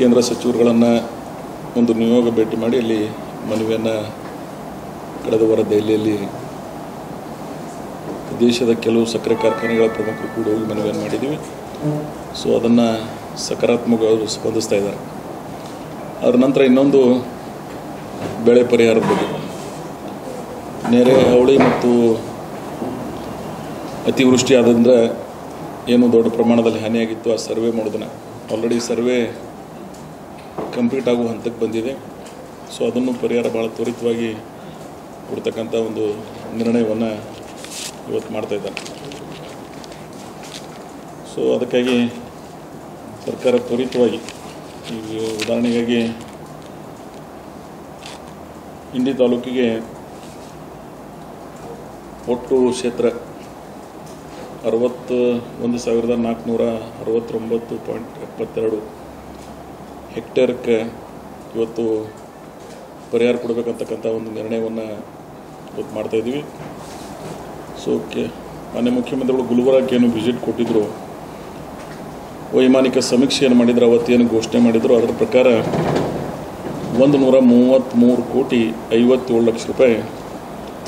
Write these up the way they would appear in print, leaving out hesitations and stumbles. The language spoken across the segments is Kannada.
ಕೇಂದ್ರ ಸಚಿವರುಗಳನ್ನು ಒಂದು ನಿಯೋಗ ಭೇಟಿ ಮಾಡಿ ಅಲ್ಲಿ ಮನವಿಯನ್ನು ಕಳೆದ ವಾರ ದೆಹಲಿಯಲ್ಲಿ ದೇಶದ ಕೆಲವು ಸಕ್ಕರೆ ಕಾರ್ಖಾನೆಗಳ ಪ್ರಮುಖರು ಕೂಡ ಹೋಗಿ ಮನವಿಯನ್ನು ಮಾಡಿದ್ದೀವಿ. ಸೊ ಅದನ್ನು ಸಕಾರಾತ್ಮಕವಾಗಿ ಸ್ಪಂದಿಸ್ತಾ ಇದ್ದಾರೆ. ಅದರ ನಂತರ ಇನ್ನೊಂದು ಬೆಳೆ ಪರಿಹಾರದ ಬಗ್ಗೆ, ನೆರೆ ಹಾವಳಿ ಮತ್ತು ಅತಿವೃಷ್ಟಿ ಆದ್ರಿಂದ ಏನು ದೊಡ್ಡ ಪ್ರಮಾಣದಲ್ಲಿ ಹಾನಿಯಾಗಿತ್ತು ಆ ಸರ್ವೆ ಮಾಡೋದನ್ನು ಆಲ್ರೆಡಿ ಸರ್ವೆ ಕಂಪ್ಲೀಟ್ ಆಗುವ ಹಂತಕ್ಕೆ ಬಂದಿದೆ. ಸೊ ಅದನ್ನು ಪರಿಹಾರ ಭಾಳ ತ್ವರಿತವಾಗಿ ಕೊಡ್ತಕ್ಕಂಥ ಒಂದು ನಿರ್ಣಯವನ್ನು ಇವತ್ತು ಮಾಡ್ತಾಯಿದ್ದಾರೆ. ಸೊ ಅದಕ್ಕಾಗಿ ಸರ್ಕಾರ ತ್ವರಿತವಾಗಿ ಈಗ ಉದಾಹರಣೆಗಾಗಿ ಇಂಡಿ ತಾಲೂಕಿಗೆ ಒಟ್ಟು ಕ್ಷೇತ್ರ 61,469.72 ಹೆಕ್ಟೇರ್ಗೆ ಇವತ್ತು ಪರಿಹಾರ ಕೊಡಬೇಕಂತಕ್ಕಂಥ ಒಂದು ನಿರ್ಣಯವನ್ನು ಇವತ್ತು ಮಾಡ್ತಾಯಿದ್ದೀವಿ. ಸೊ ಮಾನ್ಯ ಮುಖ್ಯಮಂತ್ರಿಗಳು ಗುಲ್ಬರ್ಗಕ್ಕೆ ಏನು ವಿಸಿಟ್ ಕೊಟ್ಟಿದ್ದರು, ವೈಮಾನಿಕ ಸಮೀಕ್ಷೆಯನ್ನು ಮಾಡಿದ್ರು, ಅವತ್ತೇನು ಘೋಷಣೆ ಮಾಡಿದರು ಅದರ ಪ್ರಕಾರ 133,57,00,000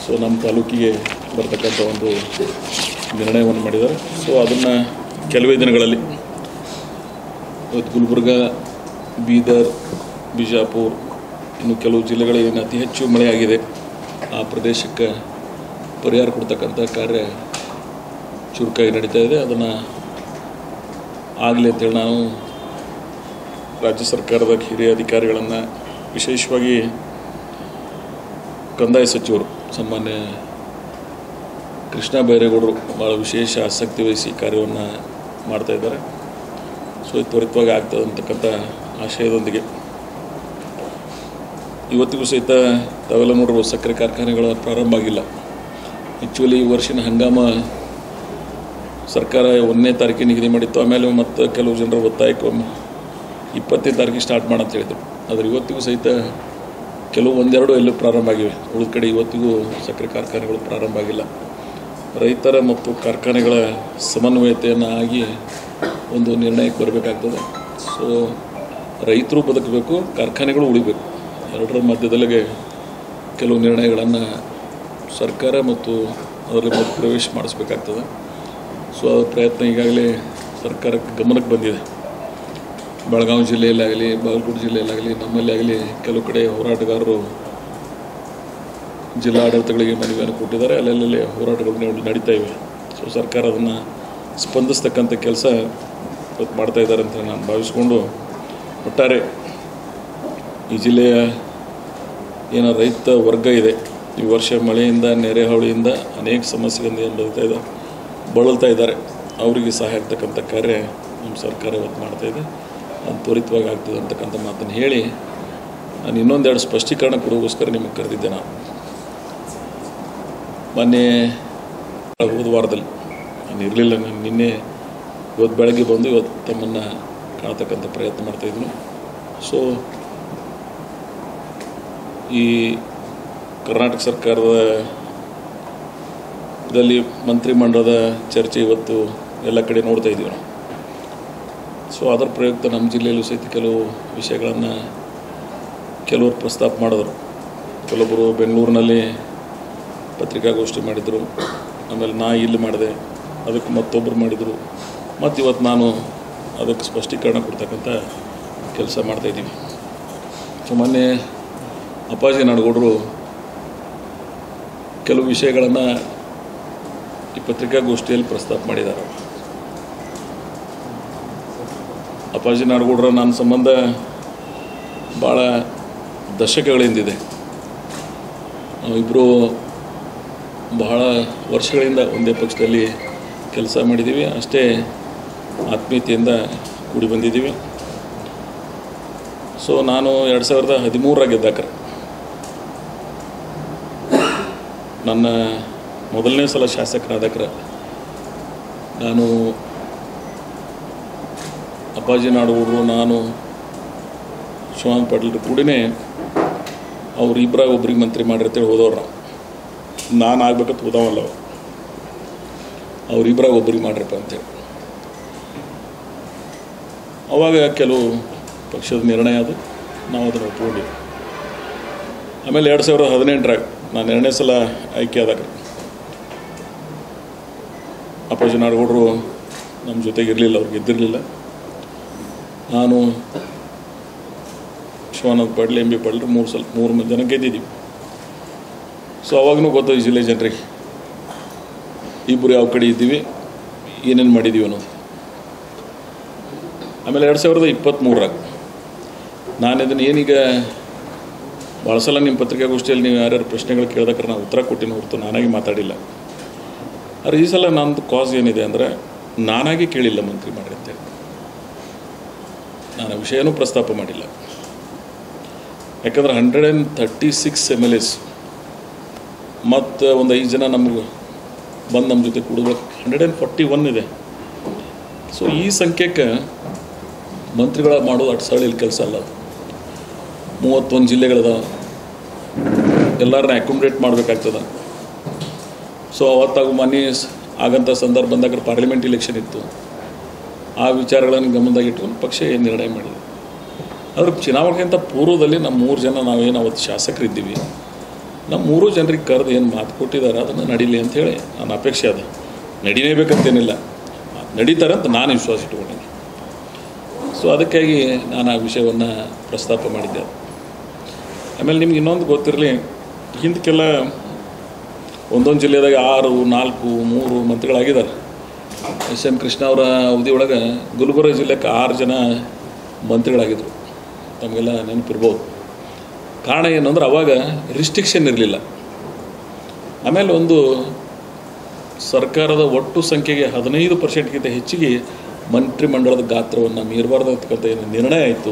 ಸೊ ನಮ್ಮ ತಾಲೂಕಿಗೆ ಬರ್ತಕ್ಕಂಥ ಒಂದು ನಿರ್ಣಯವನ್ನು ಮಾಡಿದ್ದಾರೆ. ಸೊ ಅದನ್ನು ಕೆಲವೇ ದಿನಗಳಲ್ಲಿ ಇವತ್ತು ಗುಲ್ಬರ್ಗ, ಬೀದರ್, ಬಿಜಾಪುರ ಇನ್ನು ಕೆಲವು ಜಿಲ್ಲೆಗಳಿಗೆ ಏನು ಅತಿ ಹೆಚ್ಚು ಮಳೆಯಾಗಿದೆ ಆ ಪ್ರದೇಶಕ್ಕೆ ಪರಿಹಾರ ಕೊಡ್ತಕ್ಕಂಥ ಕಾರ್ಯ ಚುರುಕಾಗಿ ನಡೀತಾ ಇದೆ. ಅದನ್ನು ಆಗಲಿ ಅಂತೇಳಿ ನಾನು ರಾಜ್ಯ ಸರ್ಕಾರದ ಹಿರಿಯ ಅಧಿಕಾರಿಗಳನ್ನು, ವಿಶೇಷವಾಗಿ ಕಂದಾಯ ಸಚಿವರು ಸನ್ಮಾನ್ಯ ಕೃಷ್ಣ ಬೈರೇಗೌಡರು ಭಾಳ ವಿಶೇಷ ಆಸಕ್ತಿ ವಹಿಸಿ ಕಾರ್ಯವನ್ನು ಮಾಡ್ತಾಯಿದ್ದಾರೆ. ಸೊ ಇದು ತ್ವರಿತವಾಗಿ ಆಗ್ತದೆ ಅಂತಕ್ಕಂಥ ಆಶಯದೊಂದಿಗೆ ಇವತ್ತಿಗೂ ಸಹಿತ ತಾವೆಲ್ಲ ನೋಡಿರುವ ಸಕ್ಕರೆ ಕಾರ್ಖಾನೆಗಳ ಪ್ರಾರಂಭ ಆಗಿಲ್ಲ. ಆ್ಯಕ್ಚುಲಿ ಈ ವರ್ಷಿನ ಹಂಗಾಮ ಸರ್ಕಾರ 1ನೇ ತಾರೀಕಿಗೆ ನಿಗದಿ ಮಾಡಿತ್ತು. ಆಮೇಲೆ ಮತ್ತು ಕೆಲವು ಜನರ ಒತ್ತಾಯಕ್ಕೆ 20ನೇ ತಾರೀಕಿಗೆ ಸ್ಟಾರ್ಟ್ ಮಾಡಂತ ಹೇಳಿದರು. ಆದರೆ ಇವತ್ತಿಗೂ ಸಹಿತ ಕೆಲವು ಒಂದೆರಡು ಎಲ್ಲೂ ಪ್ರಾರಂಭ ಆಗಿವೆ. ಉಳಿದ ಕಡೆ ಇವತ್ತಿಗೂ ಸಕ್ಕರೆ ಕಾರ್ಖಾನೆಗಳು ಪ್ರಾರಂಭ ಆಗಿಲ್ಲ. ರೈತರ ಮತ್ತು ಕಾರ್ಖಾನೆಗಳ ಸಮನ್ವಯತೆಯನ್ನು ಆಗಿ ಒಂದು ನಿರ್ಣಯಕ್ಕೆ ಬರಬೇಕಾಗ್ತದೆ. ಸೊ ರೈತರು ಬದುಕಬೇಕು, ಕಾರ್ಖಾನೆಗಳು ಉಳಿಬೇಕು, ಎರಡರ ಮಧ್ಯದಲ್ಲಿಗೆ ಕೆಲವು ನಿರ್ಣಯಗಳನ್ನು ಸರ್ಕಾರ ಮತ್ತು ಅದರಲ್ಲಿ ಪ್ರವೇಶ ಮಾಡಿಸ್ಬೇಕಾಗ್ತದೆ. ಸೊ ಆ ಪ್ರಯತ್ನ ಈಗಾಗಲೇ ಸರ್ಕಾರಕ್ಕೆ ಗಮನಕ್ಕೆ ಬಂದಿದೆ. ಬೆಳಗಾವಿ ಜಿಲ್ಲೆಯಲ್ಲಾಗಲಿ, ಬಾಗಲಕೋಟೆ ಜಿಲ್ಲೆಯಲ್ಲಾಗಲಿ, ನಮ್ಮಲ್ಲಿ ಆಗಲಿ ಕೆಲವು ಕಡೆ ಹೋರಾಟಗಾರರು ಜಿಲ್ಲಾಡಳಿತಗಳಿಗೆ ಮನವಿಯನ್ನು ಕೊಟ್ಟಿದ್ದಾರೆ. ಅಲ್ಲೆಲ್ಲೇ ಹೋರಾಟಗಳು ನಡೀತಾ ಇವೆ. ಸೊ ಸರ್ಕಾರ ಅದನ್ನು ಸ್ಪಂದಿಸ್ತಕ್ಕಂಥ ಕೆಲಸ ಇವತ್ತು ಮಾಡ್ತಾಯಿದ್ದಾರೆ ಅಂತ ನಾನು ಭಾವಿಸ್ಕೊಂಡು, ಒಟ್ಟಾರೆ ಈ ಜಿಲ್ಲೆಯ ಏನೋ ರೈತ ವರ್ಗ ಇದೆ, ಈ ವರ್ಷ ಮಳೆಯಿಂದ, ನೆರೆ ಹಾವಳಿಯಿಂದ ಅನೇಕ ಸಮಸ್ಯೆಗಳಿಂದ ಏನು ಬಳಲ್ತಾ ಇದ್ದಾರೆ, ಅವರಿಗೆ ಸಹಾಯ ಆಗ್ತಕ್ಕಂಥ ಕಾರ್ಯ ನಮ್ಮ ಸರ್ಕಾರ ಇವತ್ತು ಮಾಡ್ತಾಯಿದೆ. ಅದು ತ್ವರಿತವಾಗಿ ಆಗ್ತದೆ ಅಂತಕ್ಕಂಥ ಮಾತನ್ನು ಹೇಳಿ ನಾನು ಇನ್ನೊಂದೆರಡು ಸ್ಪಷ್ಟೀಕರಣ ಕೊಡೋಗೋಸ್ಕರ ನಿಮಗೆ ಕರೆದಿದ್ದೆ. ನಾನು ಮೊನ್ನೆ ಹೋದ ವಾರದಲ್ಲಿ ನಾನು ಇರಲಿಲ್ಲ, ನಾನು ನಿನ್ನೆ ಇವತ್ತು ಬೆಳಗ್ಗೆ ಬಂದು ಇವತ್ತು ತಮ್ಮನ್ನು ಕಾಣ್ತಕ್ಕಂಥ ಪ್ರಯತ್ನ ಮಾಡ್ತಾಯಿದ್ನು. ಸೊ ಈ ಕರ್ನಾಟಕ ಸರ್ಕಾರದಲ್ಲಿ ಮಂತ್ರಿಮಂಡಲದ ಚರ್ಚೆ ಇವತ್ತು ಎಲ್ಲ ಕಡೆ ನೋಡ್ತಾ ಇದ್ದೀವಿ ನಾವು. ಸೊ ಅದರ ಪ್ರಯುಕ್ತ ನಮ್ಮ ಜಿಲ್ಲೆಯಲ್ಲೂ ಸಹಿತ ಕೆಲವು ವಿಷಯಗಳನ್ನು ಕೆಲವರು ಪ್ರಸ್ತಾಪ ಮಾಡಿದ್ರು. ಕೆಲವೊಬ್ಬರು ಬೆಂಗಳೂರಿನಲ್ಲಿ ಪತ್ರಿಕಾಗೋಷ್ಠಿ ಮಾಡಿದರು, ಆಮೇಲೆ ನಾ ಇಲ್ಲಿ ಮಾಡಿದೆ, ಅದಕ್ಕೆ ಮತ್ತೊಬ್ಬರು ಮಾಡಿದರು, ಮತ್ತು ಇವತ್ತು ನಾನು ಅದಕ್ಕೆ ಸ್ಪಷ್ಟೀಕರಣ ಕೊಡ್ತಕ್ಕಂಥ ಕೆಲಸ ಮಾಡ್ತಾಯಿದ್ದೀವಿ. ಸೊ ಮೊನ್ನೆ ಅಪ್ಪಾಜಿ ನಾಡಗೌಡರು ಕೆಲವು ವಿಷಯಗಳನ್ನು ಈ ಪತ್ರಿಕಾಗೋಷ್ಠಿಯಲ್ಲಿ ಪ್ರಸ್ತಾಪ ಮಾಡಿದ್ದಾರೆ. ಅಪ್ಪಾಜಿ ನಾಡಗೌಡರ ನನ್ನ ಸಂಬಂಧ ಭಾಳ ದಶಕಗಳಿಂದಿದೆ. ನಾವಿಬ್ಬರು ಬಹಳ ವರ್ಷಗಳಿಂದ ಒಂದೇ ಪಕ್ಷದಲ್ಲಿ ಕೆಲಸ ಮಾಡಿದ್ದೀವಿ, ಅಷ್ಟೇ ಆತ್ಮೀಯತೆಯಿಂದ ಕೂಡಿ ಬಂದಿದ್ದೀವಿ. ಸೊ ನಾನು 2013 ಗೆದ್ದಾಕರೆ ನನ್ನ ಮೊದಲನೇ ಸಲ ಶಾಸಕರಾದಕ್ರೆ ನಾನು ಅಪ್ಪಾಜಿ ನಾಡಗೌಡರು, ನಾನು, ಶಿವಾನಂದ ಪಾಟೀಲ್ ಕೂಡಿನೇ ಅವ್ರಿಬ್ಬರಾಗ ಒಬ್ರಿಗೆ ಮಂತ್ರಿ ಮಾಡಿರ್ತೇಳಿ ಹೋದವ್ರು. ನಾನು ಆಗ್ಬೇಕಂತ ಹೋದವಲ್ಲ, ಅವ್ರಿಬ್ಬರಾಗ ಒಬ್ರಿಗೆ ಮಾಡ್ರಪ್ಪ ಅಂತೇಳಿ. ಅವಾಗ ಕೆಲವು ಪಕ್ಷದ ನಿರ್ಣಯ ಅದು, ನಾವು ಅದನ್ನು ಒಪ್ಕೊಂಡಿವಿ. ಆಮೇಲೆ 2018 ನಾನು 2ನೇ ಸಲ ಆಯ್ಕೆ ಆದಾಗ ಅಪ್ಪಾಜಿ ನಾಡಗೌಡರು ನಮ್ಮ ಜೊತೆಗಿರಲಿಲ್ಲ, ಅವ್ರು ಗೆದ್ದಿರಲಿಲ್ಲ. ನಾನು ಶಿವಾನಂದ ಪಾಟೀಲ್, ಎಂ ಬಿ ಪಾಟೀಲ್ 3 ಜನ ಗೆದ್ದಿದ್ದೀವಿ. ಸೊ ಅವಾಗೂ ಗೊತ್ತು ಈ ಜಿಲ್ಲೆ ಜನರಿಗೆ ಇಬ್ಬರು ಯಾವ ಕಡೆ ಇದ್ದೀವಿ, ಏನೇನು ಮಾಡಿದ್ದೀವಿ ಅನ್ನೋದು. ಆಮೇಲೆ 2023 ನಾನು ಇದನ್ನು ಏನೀಗ ಭಾಳ ಸಲ ನಿಮ್ಮ ಪತ್ರಿಕಾಗೋಷ್ಠಿಯಲ್ಲಿ ನೀವು ಯಾರ್ಯಾರು ಪ್ರಶ್ನೆಗಳು ಕೇಳಿದಕ್ಕೆ ನಾನು ಉತ್ತರ ಕೊಟ್ಟಿನ ಹೊರತು ನಾನಾಗಿ ಮಾತಾಡಿಲ್ಲ. ಆದರೆ ಈ ಸಲ ನನ್ನದು ಕಾಸ್ ಏನಿದೆ ಅಂದರೆ, ನಾನಾಗಿ ಕೇಳಿಲ್ಲ ಮಂತ್ರಿ ಮಾಡಿ ಅಂತೇಳಿ, ನಾನು ವಿಷಯನೂ ಪ್ರಸ್ತಾಪ ಮಾಡಿಲ್ಲ. ಯಾಕಂದ್ರೆ 136 MLAs ಮತ್ತು ಒಂದು 5 ಜನ ನಮಗೆ ಬಂದು ನಮ್ಮ ಜೊತೆ ಕೂಡಬೇಕು, 141 ಇದೆ. ಸೊ ಈ ಸಂಖ್ಯೆಗೆ ಮಂತ್ರಿಗಳ ಮಾಡೋದು ಅಷ್ಟು ಸರಳ ಕೆಲಸ ಅಲ್ಲ. 31 ಜಿಲ್ಲೆಗಳದ, ಎಲ್ಲರನ್ನ ಅಕೊಮಡೇಟ್ ಮಾಡಬೇಕಾಗ್ತದೆ. ಸೊ ಅವತ್ತಾಗ ಮನೆ ಆಗಂಥ ಸಂದರ್ಭ ಬಂದಾಗ ಪಾರ್ಲಿಮೆಂಟ್ ಇಲೆಕ್ಷನ್ ಇತ್ತು. ಆ ವಿಚಾರಗಳನ್ನು ಗಮನದಾಗ ಇಟ್ಕೊಂಡು ಪಕ್ಷ ಏನು ನಿರ್ಣಯ ಮಾಡಿದೆ. ಅದ್ರ ಚುನಾವಣೆಗಿಂತ ಪೂರ್ವದಲ್ಲಿ ನಮ್ಮ 3 ಜನ ನಾವೇನು ಅವತ್ತು ಶಾಸಕರಿದ್ದೀವಿ, ನಮ್ಮ 3 ಜನರಿಗೆ ಕರೆದು ಏನು ಮಾತು ಕೊಟ್ಟಿದ್ದಾರೆ ಅದನ್ನು ನಡೀಲಿ ಅಂಥೇಳಿ ನನ್ನ ಅಪೇಕ್ಷೆ ಅದು. ನಡೀಲೇಬೇಕಂತೇನಿಲ್ಲ, ನಡೀತಾರೆ ಅಂತ ನಾನು ವಿಶ್ವಾಸ ಇಟ್ಕೊಂಡಿದ್ದೀನಿ. ಸೊ ಅದಕ್ಕಾಗಿ ನಾನು ಆ ವಿಷಯವನ್ನು ಪ್ರಸ್ತಾಪ ಮಾಡಿದ್ದೆ. ಆಮೇಲೆ ನಿಮ್ಗೆ ಇನ್ನೊಂದು ಗೊತ್ತಿರಲಿ, ಹಿಂದಕ್ಕೆಲ್ಲ ಒಂದೊಂದು ಜಿಲ್ಲೆದಾಗ 6, 4, 3 ಮಂತ್ರಿಗಳಾಗಿದ್ದಾರೆ. SM ಕೃಷ್ಣ ಅವರ ಅವಧಿ ಒಳಗೆ ಗುಲ್ಬರ್ಗ ಜಿಲ್ಲೆಗೆ 6 ಜನ ಮಂತ್ರಿಗಳಾಗಿದ್ದರು, ತಮಗೆಲ್ಲ ನೆನಪಿರ್ಬೋದು. ಕಾರಣ ಏನು ಅಂದ್ರೆ ಅವಾಗ ರಿಸ್ಟ್ರಿಕ್ಷನ್ ಇರಲಿಲ್ಲ. ಆಮೇಲೆ ಒಂದು ಸರ್ಕಾರದ ಒಟ್ಟು ಸಂಖ್ಯೆಗೆ 15%ಗಿಂತ ಹೆಚ್ಚಿಗೆ ಮಂತ್ರಿಮಂಡಲದ ಗಾತ್ರವನ್ನು ಮೀರಬಾರ್ದು ಅಂತಕ್ಕಂಥ ಏನು ನಿರ್ಣಯ ಆಯಿತು,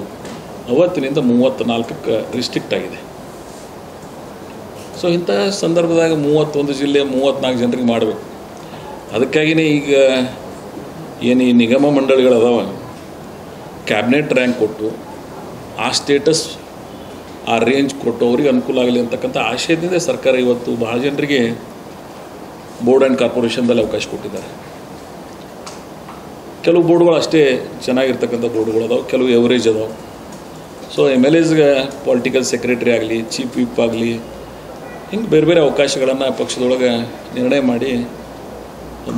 ಅವತ್ತಿನಿಂದ 34ಕ್ಕೆ ರಿಸ್ಟ್ರಿಕ್ಟ್ ಆಗಿದೆ. ಸೊ ಇಂಥ ಸಂದರ್ಭದಾಗ 31 ಜಿಲ್ಲೆ 34 ಜನರಿಗೆ ಮಾಡಬೇಕು. ಅದಕ್ಕಾಗಿಯೇ ಈಗ ಏನು ಈ ನಿಗಮ ಮಂಡಳಿಗಳದಾವ, ಕ್ಯಾಬಿನೆಟ್ ರ್ಯಾಂಕ್ ಕೊಟ್ಟು ಆ ಸ್ಟೇಟಸ್ ಆ ರೇಂಜ್ ಕೊಟ್ಟು ಅವ್ರಿಗೆ ಅನುಕೂಲ ಆಗಲಿ ಅಂತಕ್ಕಂಥ ಆಶಯದಿಂದ ಸರ್ಕಾರ ಇವತ್ತು ಭಾಳ ಜನರಿಗೆ ಬೋರ್ಡ್ ಆ್ಯಂಡ್ ಕಾರ್ಪೊರೇಷನ್ದಲ್ಲಿ ಅವಕಾಶ ಕೊಟ್ಟಿದ್ದಾರೆ. ಕೆಲವು ಬೋರ್ಡ್ಗಳು ಅಷ್ಟೇ ಚೆನ್ನಾಗಿರ್ತಕ್ಕಂಥ ಬೋರ್ಡ್ಗಳು ಅದಾವೆ, ಕೆಲವು ಎವರೇಜ್ ಅದಾವೆ. ಸೊ MLAಸ್ಗೆ ಪೊಲಿಟಿಕಲ್ ಸೆಕ್ರೆಟರಿ ಆಗಲಿ, ಚೀಫ್ ವಿಪ್ ಆಗಲಿ, ಹಿಂಗೆ ಬೇರೆ ಬೇರೆ ಅವಕಾಶಗಳನ್ನು ಪಕ್ಷದೊಳಗೆ ನಿರ್ಣಯ ಮಾಡಿ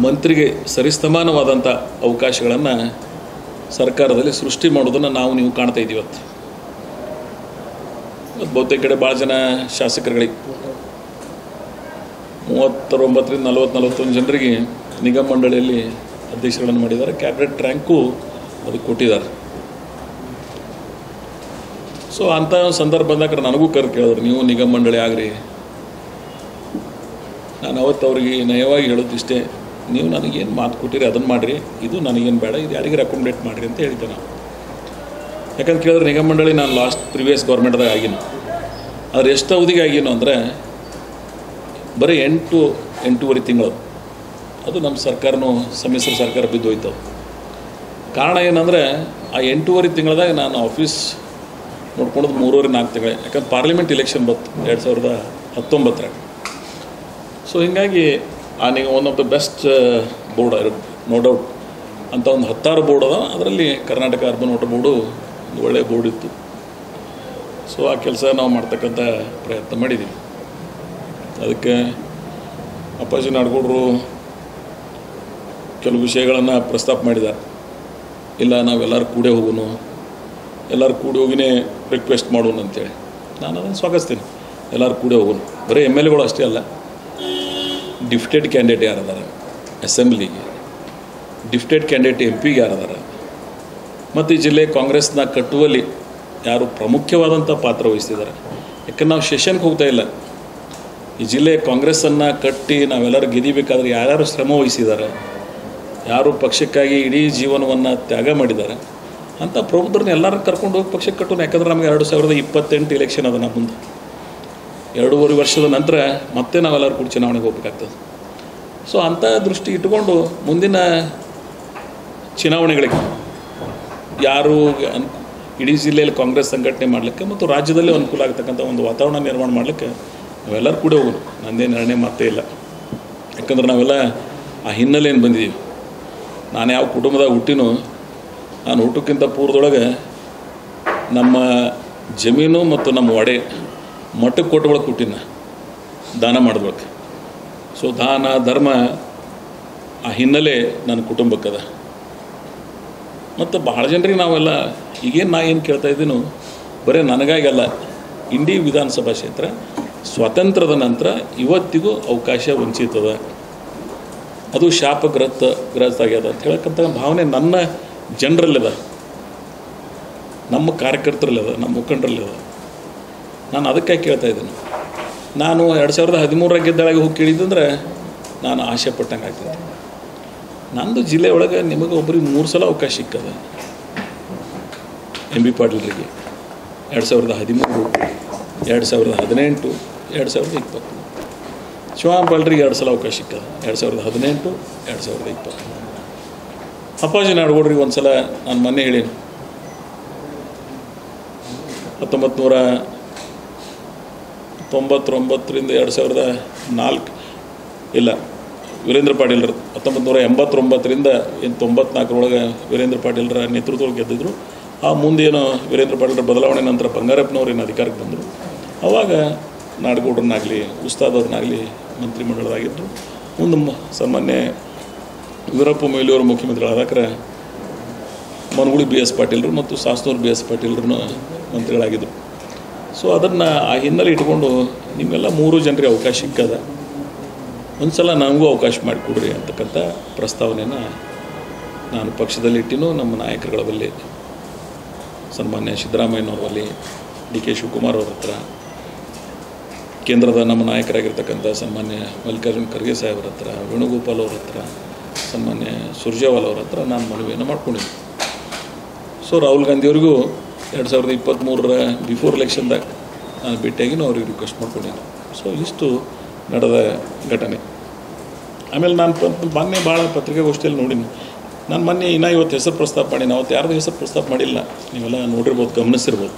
ಮಂತ್ರಿಗೆ ಸರಿಸಮಾನವಾದಂಥ ಅವಕಾಶಗಳನ್ನು ಸರ್ಕಾರದಲ್ಲಿ ಸೃಷ್ಟಿ ಮಾಡೋದನ್ನು ನೀವು ಕಾಣ್ತಾ ಇದ್ದೀವಿ. ಇವತ್ತು ಬಹುತೇಕ ಕಡೆ ಭಾಳ ಜನ ಶಾಸಕರುಗಳಿಗೆ 39ರಿಂದ 41 ಜನರಿಗೆ ನಿಗಮ ಮಂಡಳಿಯಲ್ಲಿ ಅಧ್ಯಕ್ಷಗಳನ್ನು ಮಾಡಿದ್ದಾರೆ. ಕ್ಯಾಬಿನೆಟ್ ರ್ಯಾಂಕು ಅದಕ್ಕೆ ಕೊಟ್ಟಿದ್ದಾರೆ. ಸೊ ಅಂಥ ಸಂದರ್ಭ ಬಂದಾಗ ನನಗೂ ಕೇಳಿದ್ರು, ನೀವು ನಿಗಮ ಮಂಡಳಿ ಆಗ್ರಿ. ನಾನು ಅವತ್ತು ಅವ್ರಿಗೆ ನಯವಾಗಿ ಹೇಳೋದು ಇಷ್ಟೇ, ನೀವು ನನಗೇನು ಮಾತು ಕೊಟ್ಟಿರಿ ಅದನ್ನು ಮಾಡಿರಿ, ಇದು ನನಗೇನು ಬೇಡ, ಇದು ಯಾರಿಗೆ ರೆಕಮೆಂಡೇಟ್ ಮಾಡಿರಿ ಅಂತ ಹೇಳಿದ್ದೆ ನಾನು. ಯಾಕಂತ ಕೇಳಿದ್ರೆ ನಿಗಮ ಮಂಡಳಿ ನಾನು ಪ್ರಿವಿಯಸ್ ಗೌರ್ಮೆಂಟ್ದಾಗ ಆಗಿನ, ಆದರೆ ಎಷ್ಟು ಅವಧಿಗೆ ಆಗಿನೋ ಅಂದರೆ ಬರೀ 8-8.5 ತಿಂಗಳು. ಅದು ನಮ್ಮ ಸರ್ಕಾರನೂ ಸಮ್ಮಿಶ್ರ ಸರ್ಕಾರ ಬಿದ್ದೋಯ್ತವು. ಕಾರಣ ಏನಂದರೆ ಆ 8.5 ತಿಂಗಳದಾಗ ನಾನು ಆಫೀಸ್ ನೋಡ್ಕೊಳ್ಳೋದು 3.5-4 ತಿಂಗಳೇ. ಯಾಕಂದ್ರೆ ಪಾರ್ಲಿಮೆಂಟ್ ಇಲೆಕ್ಷನ್ ಬಂತು 2019. ಸೊ ಹೀಗಾಗಿ ನೀವು one of the best board no doubt ಅಂತ ಒಂದು 16 ಬೋರ್ಡ್ ಅದ. ಅದರಲ್ಲಿ ಕರ್ನಾಟಕ ಅರ್ಬನ್ ವಾಟರ್ ಬೋರ್ಡು ಒಂದು ಒಳ್ಳೆಯ ಬೋರ್ಡ್ ಇತ್ತು. ಸೊ ಆ ಕೆಲಸ ನಾವು ಮಾಡ್ತಕ್ಕಂಥ ಪ್ರಯತ್ನ ಮಾಡಿದ್ದೀವಿ. ಅದಕ್ಕೆ ಅಪ್ಪಾಜಿ ನಾಡಗೌಡರು ಕೆಲವು ವಿಷಯಗಳನ್ನು ಪ್ರಸ್ತಾಪ ಮಾಡಿದ್ದಾರೆ. ಇಲ್ಲ ನಾವೆಲ್ಲರೂ ಕೂಡೇ ಹೋಗೋನು, ಎಲ್ಲರೂ ಕೂಡಿ ಹೋಗಿನೇ ರಿಕ್ವೆಸ್ಟ್ ಮಾಡೋಣ ಅಂತೇಳಿ. ನಾನು ಅದನ್ನು ಸ್ವಾಗತಿಸ್ತೀನಿ. ಎಲ್ಲರೂ ಕೂಡೇ ಹೋಗೋನು. ಬರೀ MLAಗಳು ಅಷ್ಟೇ ಅಲ್ಲ, ಡಿಫ್ಟೆಡ್ ಕ್ಯಾಂಡಿಡೇಟ್ ಯಾರದಾರ ಅಸೆಂಬ್ಲಿಗೆ, ಡಿಫ್ಟೆಡ್ ಕ್ಯಾಂಡಿಡೇಟ್ MP ಯಾರದಾರ, ಮತ್ತು ಈ ಜಿಲ್ಲೆ ಕಾಂಗ್ರೆಸ್ನ ಕಟ್ಟುವಲ್ಲಿ ಯಾರು ಪ್ರಮುಖವಾದಂಥ ಪಾತ್ರ ವಹಿಸ್ತಿದ್ದಾರೆ. ಯಾಕಂದ್ರೆ ನಾವು ಸೆಷನ್ಗೆ ಹೋಗ್ತಾ ಇಲ್ಲ. ಈ ಜಿಲ್ಲೆ ಕಾಂಗ್ರೆಸ್ಸನ್ನು ಕಟ್ಟಿ ನಾವೆಲ್ಲರೂ ಗೆದಿಬೇಕಾದ್ರೆ ಯಾರ್ಯಾರು ಶ್ರಮ ವಹಿಸಿದ್ದಾರೆ, ಯಾರು ಪಕ್ಷಕ್ಕಾಗಿ ಇಡೀ ಜೀವನವನ್ನು ತ್ಯಾಗ ಮಾಡಿದ್ದಾರೆ ಅಂಥ ಪ್ರಬುದ್ಧರನ್ನ ಎಲ್ಲರೂ ಕರ್ಕೊಂಡು ಹೋಗಿ ಪಕ್ಷಕ್ಕೆ ಕಟ್ಟೋಣ. ಯಾಕಂದ್ರೆ ನಮಗೆ 2028 ಇಲೆಕ್ಷನ್ ಅದ ನಮ್ಮ ಮುಂದೆ. 2.5 ವರ್ಷದ ನಂತರ ಮತ್ತೆ ನಾವೆಲ್ಲರೂ ಕೂಡ ಚುನಾವಣೆಗೆ ಹೋಗ್ಬೇಕಾಗ್ತದೆ. ಸೊ ಅಂಥ ದೃಷ್ಟಿ ಇಟ್ಕೊಂಡು ಮುಂದಿನ ಚುನಾವಣೆಗಳಿಗೆ ಯಾರು ಇಡೀ ಜಿಲ್ಲೆಯಲ್ಲಿ ಕಾಂಗ್ರೆಸ್ ಸಂಘಟನೆ ಮಾಡಲಿಕ್ಕೆ ಮತ್ತು ರಾಜ್ಯದಲ್ಲಿ ಅನುಕೂಲ ಆಗ್ತಕ್ಕಂಥ ಒಂದು ವಾತಾವರಣ ನಿರ್ಮಾಣ ಮಾಡಲಿಕ್ಕೆ ನಾವೆಲ್ಲರೂ ಕೂಡ ಹೋಗೋಣ. ನಂದೇ ನಿರ್ಣಯ ಮಾತೇ ಇಲ್ಲ. ಯಾಕಂದ್ರೆ ನಾವೆಲ್ಲ ಆ ಹಿನ್ನೆಲೆಯನ್ನು ಬಂದಿದ್ದೀವಿ. ನಾನು ಯಾವ ಕುಟುಂಬದಾಗ ಹುಟ್ಟಿನೋ, ನಾನು ಹುಟ್ಟೋಕ್ಕಿಂತ ಪೂರ್ವದೊಳಗೆ ನಮ್ಮ ಜಮೀನು ಮತ್ತು ನಮ್ಮ ಒಡೆ ಮಠಕ್ಕೆ ಕೊಟ್ಟುಗಳಿಗೆ ಕೊಟ್ಟಿನ ದಾನ ಮಾಡ್ಬೇಕು. ಸೊ ದಾನ ಧರ್ಮ ಆ ಹಿನ್ನೆಲೆ ನನ್ನ ಕುಟುಂಬಕ್ಕದ. ಮತ್ತು ಭಾಳ ಜನರಿಗೆ ನಾವೆಲ್ಲ ಈಗೇನು ನಾ ಏನು ಕೇಳ್ತಾ ಇದ್ದೀನೋ ಬರೀ ನನಗಾಗಲ್ಲ, ಇಂಡಿ ವಿಧಾನಸಭಾ ಕ್ಷೇತ್ರ ಸ್ವಾತಂತ್ರ್ಯದ ನಂತರ ಇವತ್ತಿಗೂ ಅವಕಾಶ ವಂಚಿತದ, ಅದು ಶಾಪಗ್ರಸ್ತ ಆಗ್ಯದ ಅಂತ ಹೇಳಕ್ಕಂಥ ಭಾವನೆ ನನ್ನ ಜನರಲ್ಲಿದ, ನಮ್ಮ ಕಾರ್ಯಕರ್ತರಲ್ಲಿದ, ನಮ್ಮ ಮುಖಂಡರಲ್ಲಿದ. ನಾನು ಅದಕ್ಕೆ ಕೇಳ್ತಾ ಇದ್ದೀನಿ. ನಾನು 2013 ಗೆದ್ದೊಳಗೆ ಹೋಗಿ ಕೇಳಿದ್ದಂದ್ರೆ ನಾನು ಆಸೆ ಪಟ್ಟಂಗೆ ಆಗ್ತದೆ. ನಂದು ಜಿಲ್ಲೆ ಒಳಗೆ ನಿಮಗೆ ಒಬ್ಬರಿಗೆ 3 ಸಲ ಅವಕಾಶ ಸಿಕ್ಕದ. ಎಂ ಬಿ ಪಾಟೀಲ್ರಿಗೆ 2013, 2018, 2020. ಶಿವರಾಮ್ ಪಾಟೀಲ್ರಿಗೆ 2 ಸಲ ಅವಕಾಶ ಸಿಕ್ಕದ, 2018, 2020. ಅಪ್ಪಾಜಿ ನಾಡಗೌಡರಿಗೆ 1 ಸಲ ನಾನು ಮೊನ್ನೆ ಹೇಳೀನಿ. 1999ರಿಂದ 2004 ಇಲ್ಲ, ವೀರೇಂದ್ರ ಪಾಟೀಲ್ರ 1989ರಿಂದ 94 ವೀರೇಂದ್ರ ಪಾಟೀಲ್ರ ನೇತೃತ್ವದಲ್ಲಿ ಗೆದ್ದಿದ್ರು. ಆ ಮುಂದೇನು ವೀರೇಂದ್ರ ಪಾಟೀಲ್ರ ಬದಲಾವಣೆ ನಂತರ ಬಂಗಾರಪ್ಪನವ್ರು ಏನು ಅಧಿಕಾರಕ್ಕೆ ಬಂದರು. ಆವಾಗ ನಾಡಗೌಡ್ರನ್ನಾಗಲಿ ಉಸ್ತಾದವ್ರನ್ನಾಗಲಿ ಮಂತ್ರಿಮಂಡಲದಾಗಿದ್ದರು. ಮುಂದೆ ಸಾಮಾನ್ಯ ವೀರಪ್ಪ ಮೊಯ್ಲಿಯವರು ಮುಖ್ಯಮಂತ್ರಿಗಳಾದಾಕ್ರ ಮನಗುಳಿ ಬಿ ಎಸ್ ಪಾಟೀಲ್ರು ಮತ್ತು ಸಾಸ್ನೂರು ಬಿ ಎಸ್ ಪಾಟೀಲ್ರನ್ನು ಮಂತ್ರಿಗಳಾಗಿದ್ದರು. ಸೊ ಅದನ್ನು ಆ ಹಿನ್ನೆಲೆ ಇಟ್ಕೊಂಡು ನಿಮ್ಮೆಲ್ಲ 3 ಜನರಿಗೆ ಅವಕಾಶ ಸಿಕ್ಕದ, ಒಂದು ಸಲ ನನಗೂ ಅವಕಾಶ ಮಾಡಿಕೊಡ್ರಿ ಅಂತಕ್ಕಂಥ ಪ್ರಸ್ತಾವನೆಯನ್ನು ನಾನು ಪಕ್ಷದಲ್ಲಿ ಇಟ್ಟಿನೂ. ನಮ್ಮ ನಾಯಕರುಗಳ ಬಳಿ ಸನ್ಮಾನ್ಯ ಸಿದ್ದರಾಮಯ್ಯನವ್ರ ಬಳಿ, ಡಿ ಕೆ ಶಿವಕುಮಾರ್ ಅವ್ರ ಹತ್ರ, ಕೇಂದ್ರದ ನಮ್ಮ ನಾಯಕರಾಗಿರ್ತಕ್ಕಂಥ ಸನ್ಮಾನ್ಯ ಮಲ್ಲಿಕಾರ್ಜುನ ಖರ್ಗೆ ಸಾಹೇಬ್ರ ಹತ್ರ, ವೇಣುಗೋಪಾಲ್ ಅವ್ರ ಹತ್ರ, ಸನ್ಮಾನ್ಯ ಸುರ್ಜೇವಾಲ್ ಅವ್ರ ಹತ್ರ ನಾನು ಮನವಿಯನ್ನು ಮಾಡ್ಕೊಂಡಿದ್ದೆ. ಸೊ ರಾಹುಲ್ ಗಾಂಧಿಯವ್ರಿಗೂ 2023 ಬಿಫೋರ್ ಎಲೆಕ್ಷನ್ದಾಗ ನಾನು ಭೇಟಿಯಾಗಿನೂ ಅವ್ರಿಗೆ ರಿಕ್ವೆಸ್ಟ್ ಮಾಡ್ಕೊಂಡಿದ್ದೆ. ಸೊ ಇಷ್ಟು ನಡೆದ ಘಟನೆ. ಆಮೇಲೆ ನಾನು ಮೊನ್ನೆ ಭಾಳ ಪತ್ರಿಕಾಗೋಷ್ಠಿಯಲ್ಲಿ ನೋಡೀನಿ. ನಾನು ಮೊನ್ನೆ ಇವತ್ತು ಹೆಸರು ಪ್ರಸ್ತಾಪ ಮಾಡೀನಿ, ಅವತ್ತು ಯಾರ್ದು ಹೆಸರು ಪ್ರಸ್ತಾಪ ಮಾಡಿಲ್ಲ, ನೀವೆಲ್ಲ ನೋಡಿರ್ಬೋದು, ಗಮನಿಸಿರ್ಬೋದು.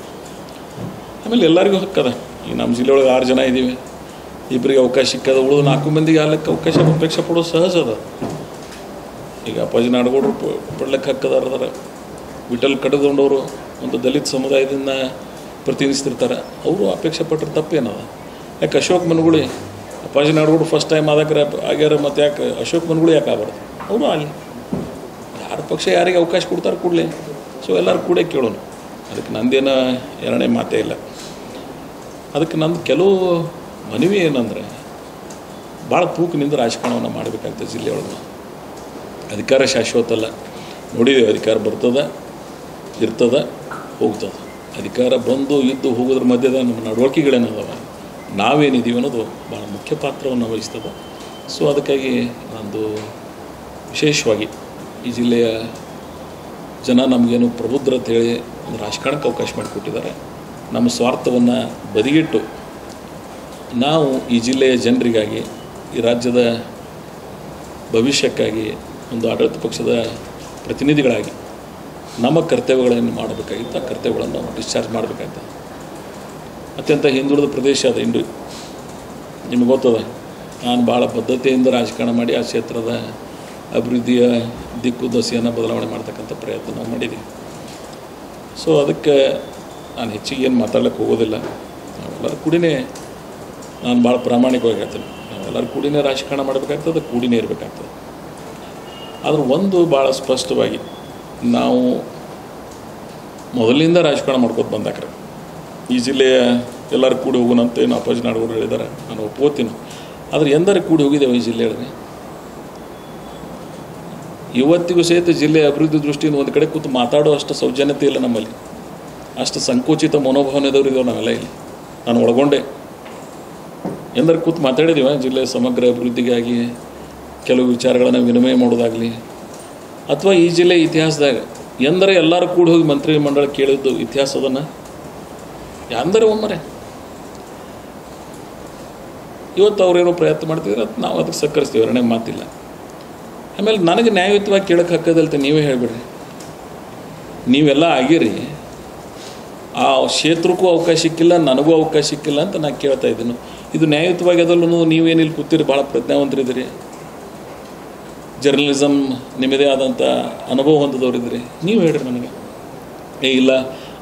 ಆಮೇಲೆ ಎಲ್ಲರಿಗೂ ಹಕ್ಕದ. ಈಗ ನಮ್ಮ ಜಿಲ್ಲೆ ಒಳಗೆ 6 ಜನ ಇದ್ದೀವಿ, ಇಬ್ಬರಿಗೆ ಅವಕಾಶ ಸಿಕ್ಕದ, ಉಳಿದು 4 ಮಂದಿಗೆ ಆಲಕ್ಕೆ ಅವಕಾಶ ಅಪೇಕ್ಷೆ ಪಡೋದು ಸಹಜ ಅದ. ಈಗ ಅಪ್ಪಾಜಿ ನಾಡಗೌಡರು ಪಡ್ಲಿಕ್ಕೆ ಹಕ್ಕದಾರ, ವಿಠಲ್ ಕಡಗೊಂಡವರು ಒಂದು ದಲಿತ ಸಮುದಾಯದಿಂದ ಪ್ರತಿನಿಧಿಸ್ತಿರ್ತಾರೆ, ಅವರು ಅಪೇಕ್ಷೆ ಪಟ್ಟರೆ ತಪ್ಪೇನದ. ಯಾಕೆ ಅಶೋಕ್ ಮನಗುಳಿ ಅಪ್ಪಾಜಿ ನಾಡಗೌಡರು ಫಸ್ಟ್ ಟೈಮ್ ಆಗ್ಯಾರ, ಮತ್ತು ಯಾಕೆ ಅಶೋಕ್ ಮನಗುಳಿ ಯಾಕೆ ಆಗಬಾರ್ದು? ಅವರು ಅಲ್ಲಿ ಯಾರ ಪಕ್ಷ ಯಾರಿಗೆ ಅವಕಾಶ ಕೊಡ್ತಾರೆ ಕೂಡಲೇ. ಸೊ ಎಲ್ಲರೂ ಕೂಡ ಕೇಳೋಣ, ಅದಕ್ಕೆ ನಂದೇನು ಎರಡನೇ ಮಾತೇ ಇಲ್ಲ. ಅದಕ್ಕೆ ನಂದು ಕೆಲವು ಮನವಿ ಏನಂದರೆ, ಭಾಳ ತೂಕನಿಂದ ರಾಜಕಾರಣವನ್ನು ಮಾಡಬೇಕಾಗ್ತದೆ ಜಿಲ್ಲೆಯೊಳಗೆ. ಅಧಿಕಾರ ಶಾಶ್ವತ ಅಲ್ಲ, ನೋಡಿದ್ದೀವಿ, ಅಧಿಕಾರ ಬರ್ತದೆ, ಇರ್ತದೆ, ಹೋಗ್ತದೆ. ಅಧಿಕಾರ ಬಂದು ಇದ್ದು ಹೋಗೋದ್ರ ಮಧ್ಯದ ನಮ್ಮ ನಡವಳಿಕೆಗಳೇನದಾವ, ನಾವೇನಿದ್ದೀವಿ ಅನ್ನೋದು ಭಾಳ ಮುಖ್ಯ ಪಾತ್ರವನ್ನು ವಹಿಸ್ತದೆ. ಸೊ ಅದಕ್ಕಾಗಿ ನಂದು ವಿಶೇಷವಾಗಿ ಈ ಜಿಲ್ಲೆಯ ಜನ ನಮಗೇನು ಪ್ರಬುದ್ಧ ಅಂತೇಳಿ ಒಂದು ರಾಜಕಾರಣಕ್ಕೆ ಅವಕಾಶ ಮಾಡಿಕೊಟ್ಟಿದ್ದಾರೆ. ನಮ್ಮ ಸ್ವಾರ್ಥವನ್ನು ಬದಿಗಿಟ್ಟು ನಾವು ಈ ಜಿಲ್ಲೆಯ ಜನರಿಗಾಗಿ, ಈ ರಾಜ್ಯದ ಭವಿಷ್ಯಕ್ಕಾಗಿ ಒಂದು ಆಡಳಿತ ಪಕ್ಷದ ಪ್ರತಿನಿಧಿಗಳಾಗಿ ನಮ್ಮ ಕರ್ತವ್ಯಗಳನ್ನು ಮಾಡಬೇಕಾಗಿತ್ತು. ಆ ಕರ್ತವ್ಯಗಳನ್ನು ಡಿಸ್ಚಾರ್ಜ್ ಮಾಡಬೇಕಾಗ್ತದೆ. ಅತ್ಯಂತ ಹಿಂದುಳಿದ ಪ್ರದೇಶ ಅದು ಇಂದು, ನಿಮಗೆ ಗೊತ್ತದ. ನಾನು ಭಾಳ ಬದ್ಧತೆಯಿಂದ ರಾಜಕಾರಣ ಮಾಡಿ ಆ ಕ್ಷೇತ್ರದ ಅಭಿವೃದ್ಧಿಯ ದಿಕ್ಕು ದಸೆಯನ್ನು ಬದಲಾವಣೆ ಮಾಡ್ತಕ್ಕಂಥ ಪ್ರಯತ್ನ ನಾವು ಮಾಡಿದ್ದೀವಿ. ಸೊ ಅದಕ್ಕೆ ನಾನು ಹೆಚ್ಚಿಗೆ ಏನು ಮಾತಾಡ್ಲಿಕ್ಕೆ ಹೋಗೋದಿಲ್ಲ. ನಾವೆಲ್ಲರೂ ಕೂಡಿನೇ ನಾನು ಭಾಳ ಪ್ರಾಮಾಣಿಕವಾಗಿ ಹೇಳ್ತೀನಿ, ನಾವೆಲ್ಲರೂ ಕೂಡಿನೇ ರಾಜಕಾರಣ ಮಾಡಬೇಕಾಗ್ತದೆ, ಕೂಡಿನೇ ಇರಬೇಕಾಗ್ತದೆ. ಆದ್ರೆ ಒಂದು ಭಾಳ ಸ್ಪಷ್ಟವಾಗಿ ನಾವು ಮೊದಲಿನಿಂದ ರಾಜಕಾರಣ ಮಾಡ್ಕೊತ ಬಂದಾಕ್ರೆ ಈ ಜಿಲ್ಲೆಯ ಎಲ್ಲರೂ ಕೂಡಿ ಹೋಗೋಣಂತ ಏನು ಅಪ್ಪಾಜಿ ನಾಡಗೌಡರು ಹೇಳಿದ್ದಾರೆ, ನಾನು ಒಪ್ಕೋತೀನಿ. ಆದರೆ ಎಂದರೆ ಕೂಡಿ ಹೋಗಿದ್ದೇವೆ ಈ ಜಿಲ್ಲೆಯೊಳಗೆ. ಇವತ್ತಿಗೂ ಸಹಿತ ಜಿಲ್ಲೆಯ ಅಭಿವೃದ್ಧಿ ದೃಷ್ಟಿಯಿಂದ ಒಂದು ಕಡೆ ಕೂತು ಮಾತಾಡೋ ಅಷ್ಟು ಸೌಜನ್ಯತೆ ಇಲ್ಲ ನಮ್ಮಲ್ಲಿ, ಅಷ್ಟು ಸಂಕೋಚಿತ ಮನೋಭಾವನೆದವ್ರು ಇದ್ದೇವೆ ನಾವೆಲ್ಲ ಇಲ್ಲಿ. ನಾನು ಒಳಗೊಂಡೆ ಎಂದರೆ ಕೂತು ಮಾತಾಡಿದ್ದೀವ ಜಿಲ್ಲೆಯ ಸಮಗ್ರ ಅಭಿವೃದ್ಧಿಗಾಗಿ ಕೆಲವು ವಿಚಾರಗಳನ್ನು ವಿನಿಮಯ ಮಾಡೋದಾಗಲಿ, ಅಥವಾ ಈ ಜಿಲ್ಲೆ ಇತಿಹಾಸದಾಗ ಎಂದರೆ ಎಲ್ಲರೂ ಕೂಡ ಹೋಗಿ ಮಂತ್ರಿ ಮಂಡಳ ಕೇಳಿದ್ದು ಇತಿಹಾಸದನ್ನು ಎಂದರೆ ಒಮ್ಮರೆ. ಇವತ್ತು ಅವ್ರೇನೋ ಪ್ರಯತ್ನ ಮಾಡ್ತಿದ್ರೆ ಅದು ನಾವು ಅದಕ್ಕೆ ಸಕ್ಕರಿಸ್ತೀವಿ, ಎರಡನೇ ಮಾತಿಲ್ಲ. ಆಮೇಲೆ ನನಗೆ ನ್ಯಾಯಯುತವಾಗಿ ಕೇಳಕ್ಕೆ ಹಾಕೋದಲ್ತೆ ನೀವೇ ಹೇಳಿಬಿಡ್ರಿ. ನೀವೆಲ್ಲ ಆಗಿರಿ, ಆ ಕ್ಷೇತ್ರಕ್ಕೂ ಅವಕಾಶ ಸಿಕ್ಕಿಲ್ಲ, ನನಗೂ ಅವಕಾಶ ಸಿಕ್ಕಿಲ್ಲ ಅಂತ ನಾನು ಕೇಳ್ತಾ ಇದ್ದೀನಿ. ಇದು ನ್ಯಾಯಯುತವಾಗಿ ಅದಲ್ಲೂ ನೀವೇನಿಲ್ಲಿ ಕೂತೀರಿ, ಭಾಳ ಪ್ರಜ್ಞಾವಂತರಿದ್ದೀರಿ, ಜರ್ನಲಿಸಮ್ ನಿಮ್ಮದೇ ಆದಂಥ ಅನುಭವ ಹೊಂದಿದವರಿದ್ದೀರಿ, ನೀವು ಹೇಳ್ರಿ ನನಗೆ. ಇಲ್ಲ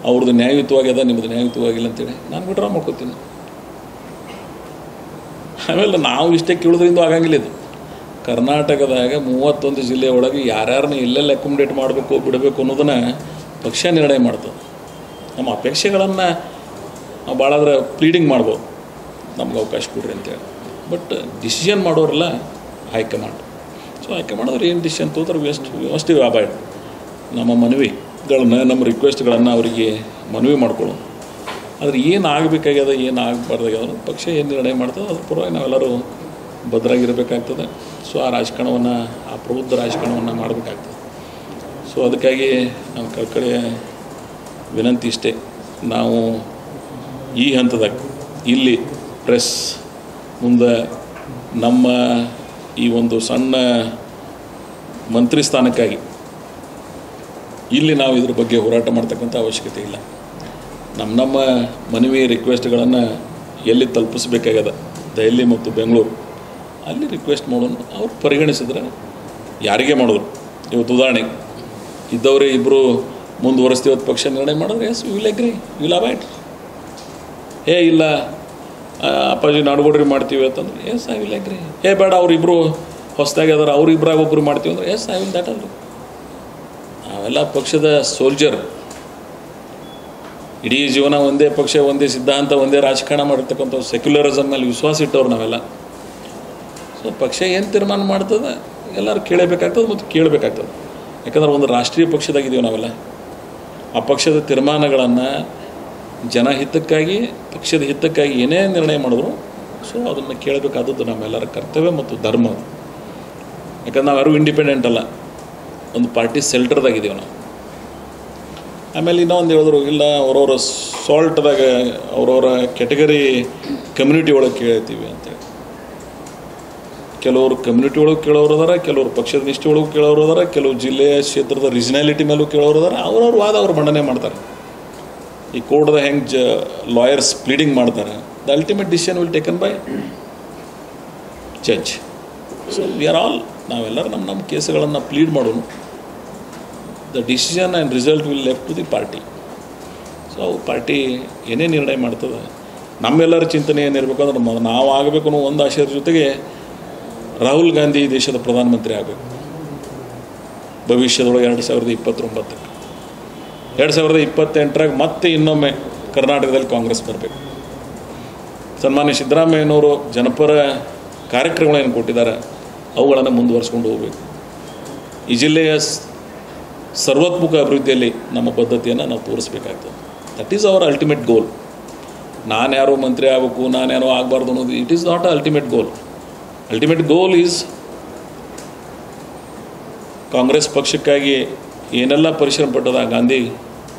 ಅವ್ರದ್ದು ನ್ಯಾಯಯುತವಾಗ್ಯದ ನಿಮ್ಮದು ನ್ಯಾಯಯುತವಾಗಿಲ್ಲ ಅಂತೇಳಿ ನಾನು ವಿಡ್ರಾ ಮಾಡ್ಕೋತೀನಿ. ಆಮೇಲೆ ನಾವು ಇಷ್ಟೇ ಕೇಳೋದ್ರಿಂದ ಆಗಂಗಿಲ್ಲ. ಇದು ಕರ್ನಾಟಕದಾಗ 31 ಜಿಲ್ಲೆ ಒಳಗೆ ಯಾರ್ಯಾರನ್ನ ಎಲ್ಲೆಲ್ಲ ಅಕೊಮಡೇಟ್ ಮಾಡಬೇಕು ಬಿಡಬೇಕು ಅನ್ನೋದನ್ನು ಪಕ್ಷ ನಿರ್ಣಯ ಮಾಡ್ತದೆ. ನಮ್ಮ ಅಪೇಕ್ಷೆಗಳನ್ನು ನಾವು ಭಾಳಾದ್ರೆ ಪ್ಲೀಡಿಂಗ್ ಮಾಡ್ಬೋದು, ನಮ್ಗೆ ಅವಕಾಶ ಕೊಡ್ರಿ ಅಂತೇಳಿ. ಬಟ್ ಡಿಸಿಷನ್ ಮಾಡೋರೆಲ್ಲ ಹೈಕಮಾಂಡ್. ಸೊ ಹೈಕಮಾಂಡ್ ಅವ್ರು ಏನು ಡಿಸಿಷನ್ ತೋತಾರೆ ವ್ಯವಸ್ಥೆ ಅಬಾಯ್ಡ್ ನಮ್ಮ ಮನವಿಗಳನ್ನ ನಮ್ಮ ರಿಕ್ವೆಸ್ಟ್ಗಳನ್ನು ಅವರಿಗೆ ಮನವಿ ಮಾಡ್ಕೊಳ್ಳೋದು. ಆದರೆ ಏನು ಆಗಬೇಕಾಗ್ಯದ ಏನು ಆಗಬಾರ್ದಾಗ್ಯದ ಪಕ್ಷ ಏನು ನಿರ್ಣಯ ಮಾಡ್ತದೆ ಅದ್ರ ಪರವಾಗಿ ನಾವೆಲ್ಲರೂ ಭದ್ರಾಗಿರಬೇಕಾಗ್ತದೆ. ಸೊ ಆ ರಾಜಕಾರಣವನ್ನು ಆ ಪ್ರಬುದ್ಧ ರಾಜಕಾರಣವನ್ನು ಮಾಡಬೇಕಾಗ್ತದೆ. ಸೊ ಅದಕ್ಕಾಗಿ ನಮ್ಮ ಕಡೆ ವಿನಂತಿ ಇಷ್ಟೇ, ನಾವು ಈ ಹಂತದಾಗ ಇಲ್ಲಿ ಪ್ರೆಸ್ ಮುಂದೆ ನಮ್ಮ ಈ ಒಂದು ಸಣ್ಣ ಮಂತ್ರಿ ಸ್ಥಾನಕ್ಕಾಗಿ ಇಲ್ಲಿ ನಾವು ಇದ್ರ ಬಗ್ಗೆ ಹೋರಾಟ ಮಾಡ್ತಕ್ಕಂಥ ಅವಶ್ಯಕತೆ ಇಲ್ಲ. ನಮ್ಮ ಮನವಿ ರಿಕ್ವೆಸ್ಟ್ಗಳನ್ನು ಎಲ್ಲಿ ತಲುಪಿಸ್ಬೇಕಾಗ್ಯದ ದೆಹಲಿ ಮತ್ತು ಬೆಂಗಳೂರು ಅಲ್ಲಿ ರಿಕ್ವೆಸ್ಟ್ ಮಾಡೋಣ. ಅವ್ರು ಪರಿಗಣಿಸಿದ್ರೆ ಯಾರಿಗೆ ಮಾಡಿದ್ರು. ಇವತ್ತು ಉದಾಹರಣೆಗೆ ಇದ್ದವರೇ ಇಬ್ಬರು ಮುಂದುವರೆಸ್ತೀವತ್ತು ಪಕ್ಷ ನಿರ್ಣಯ ಮಾಡಿದ್ರೆ yes will agree, will avoid. ಇಲ್ಲ ಅಪ್ಪಾಜಿ ನಾಡಗೌಡ್ರಿ ಮಾಡ್ತೀವಿ ಅಂತಂದ್ರೆ ಎಸ್ ಐ ವಿಲ್ ಅಗ್ರಿ. ಬೇಡ ಅವರಿಬ್ಬರು ಹೊಸದಾಗಿ ಅದಾರ ಅವ್ರಿಬ್ಬರಾಗ ಒಬ್ಬರು ಮಾಡ್ತೀವಿ ಅಂದ್ರೆ ಎಸ್ ಐ ವಿಲ್ ದ್ಯಾಟ್ ಅಲ್ರಿ. ನಾವೆಲ್ಲ ಪಕ್ಷದ ಸೋಲ್ಜರ್, ಇಡೀ ಜೀವನ ಒಂದೇ ಪಕ್ಷ ಒಂದೇ ಸಿದ್ಧಾಂತ ಒಂದೇ ರಾಜಕಾರಣ ಮಾಡಿರ್ತಕ್ಕಂಥ ಸೆಕ್ಯುಲರಿಸಮ್ ಮೇಲೆ ವಿಶ್ವಾಸ ಇಟ್ಟವ್ರು ನಾವೆಲ್ಲ. ಸೊ ಪಕ್ಷ ಏನು ತೀರ್ಮಾನ ಮಾಡ್ತದೆ ಎಲ್ಲರೂ ಕೇಳಬೇಕಾಗ್ತದೆ ಮತ್ತು ಕೇಳಬೇಕಾಗ್ತದೆ. ಯಾಕಂದ್ರೆ ಒಂದು ರಾಷ್ಟ್ರೀಯ ಪಕ್ಷದಾಗಿದ್ದೀವಿ ನಾವೆಲ್ಲ. ಆ ಪಕ್ಷದ ತೀರ್ಮಾನಗಳನ್ನು ಜನಹಿತಕ್ಕಾಗಿ ಪಕ್ಷದ ಹಿತಕ್ಕಾಗಿ ಏನೇ ನಿರ್ಣಯ ಮಾಡಿದ್ರು ಸೊ ಅದನ್ನು ಕೇಳಬೇಕಾದದ್ದು ನಮ್ಮೆಲ್ಲರ ಕರ್ತವ್ಯ ಮತ್ತು ಧರ್ಮ. ಯಾಕಂದ್ರೆ ನಾವು ಯಾರೂ ಇಂಡಿಪೆಂಡೆಂಟ್ ಅಲ್ಲ, ಒಂದು ಪಾರ್ಟಿ ಸೆಲ್ಟರ್ದಾಗಿದ್ದೀವಿ ನಾವು. ಆಮೇಲೆ ಇನ್ನೊಂದು ಹೇಳಿದ್ರು ಇಲ್ಲ ಅವ್ರವ್ರ ಸಾಲ್ಟ್ದಾಗ ಅವ್ರವ್ರ ಕೆಟಗರಿ ಕಮ್ಯುನಿಟಿ ಒಳಗೆ ಕೇಳ್ತೀವಿ ಅಂತೇಳಿ. ಕೆಲವರು ಕಮ್ಯುನಿಟಿ ಒಳಗೆ ಕೇಳೋರು ಅದಾರ, ಕೆಲವರು ಪಕ್ಷದ ನಿಷ್ಠೆ ಒಳಗೆ ಕೇಳೋರು ಅದಾರ, ಕೆಲವು ಜಿಲ್ಲೆಯ ಕ್ಷೇತ್ರದ ರೀಜನಾಲಿಟಿ ಮೇಲೂ ಕೇಳೋರು ಅದಾರ. ಅವ್ರವ್ರ ವಾದ ಅವ್ರು ಮಂಡನೆ ಮಾಡ್ತಾರೆ. ಈ ಕೋರ್ಟ್ದ ಹೆಂಗೆ ಲಾಯರ್ಸ್ ಪ್ಲೀಡಿಂಗ್ ಮಾಡ್ತಾರೆ, the ultimate decision will taken by judge. So we are all ನಾವೆಲ್ಲರೂ ನಮ್ಮ ಕೇಸುಗಳನ್ನು ಪ್ಲೀಡ್ ಮಾಡೋಣ. The decision and result will left to the party. So ಅವ್ರ ಪಾರ್ಟಿ ಏನೇ ನಿರ್ಣಯ ಮಾಡ್ತದೆ ನಮ್ಮೆಲ್ಲರ ಚಿಂತನೆ ಏನಿರಬೇಕಂದ್ರೆ ನಾವು ಆಗಬೇಕು ಅನ್ನೋ ಒಂದು ಆಶಯದ ಜೊತೆಗೆ ರಾಹುಲ್ ಗಾಂಧಿ ದೇಶದ ಪ್ರಧಾನಮಂತ್ರಿ ಆಗಬೇಕು ಭವಿಷ್ಯದೊಳಗೆ 2029. 2028ರಾಗ ಮತ್ತೆ ಇನ್ನೊಮ್ಮೆ ಕರ್ನಾಟಕದಲ್ಲಿ ಕಾಂಗ್ರೆಸ್ ಬರಬೇಕು. ಸನ್ಮಾನ್ಯ ಸಿದ್ದರಾಮಯ್ಯನವರು ಜನಪರ ಕಾರ್ಯಕ್ರಮಗಳೇನು ಕೊಟ್ಟಿದ್ದಾರೆ ಅವುಗಳನ್ನು ಮುಂದುವರಿಸ್ಕೊಂಡು ಹೋಗಬೇಕು. ಈ ಜಿಲ್ಲೆಯ ಸರ್ವೋತ್ಮುಖ ಅಭಿವೃದ್ಧಿಯಲ್ಲಿ ನಮ್ಮ ಬದ್ಧತೆಯನ್ನು ನಾವು ತೋರಿಸ್ಬೇಕಾಗ್ತದೆ. That is our ultimate goal. ನಾನು ಯಾರೋ ಮಂತ್ರಿ ಆಗಬೇಕು, ನಾನು ಯಾರೋ ಆಗಬಾರ್ದು ಅನ್ನೋದು it is not a ultimate goal. Ultimate goal is Congress ಪಕ್ಷಕ್ಕಾಗಿ ಏನೆಲ್ಲ ಪರಿಶ್ರಮ ಪಟ್ಟದ ಗಾಂಧಿ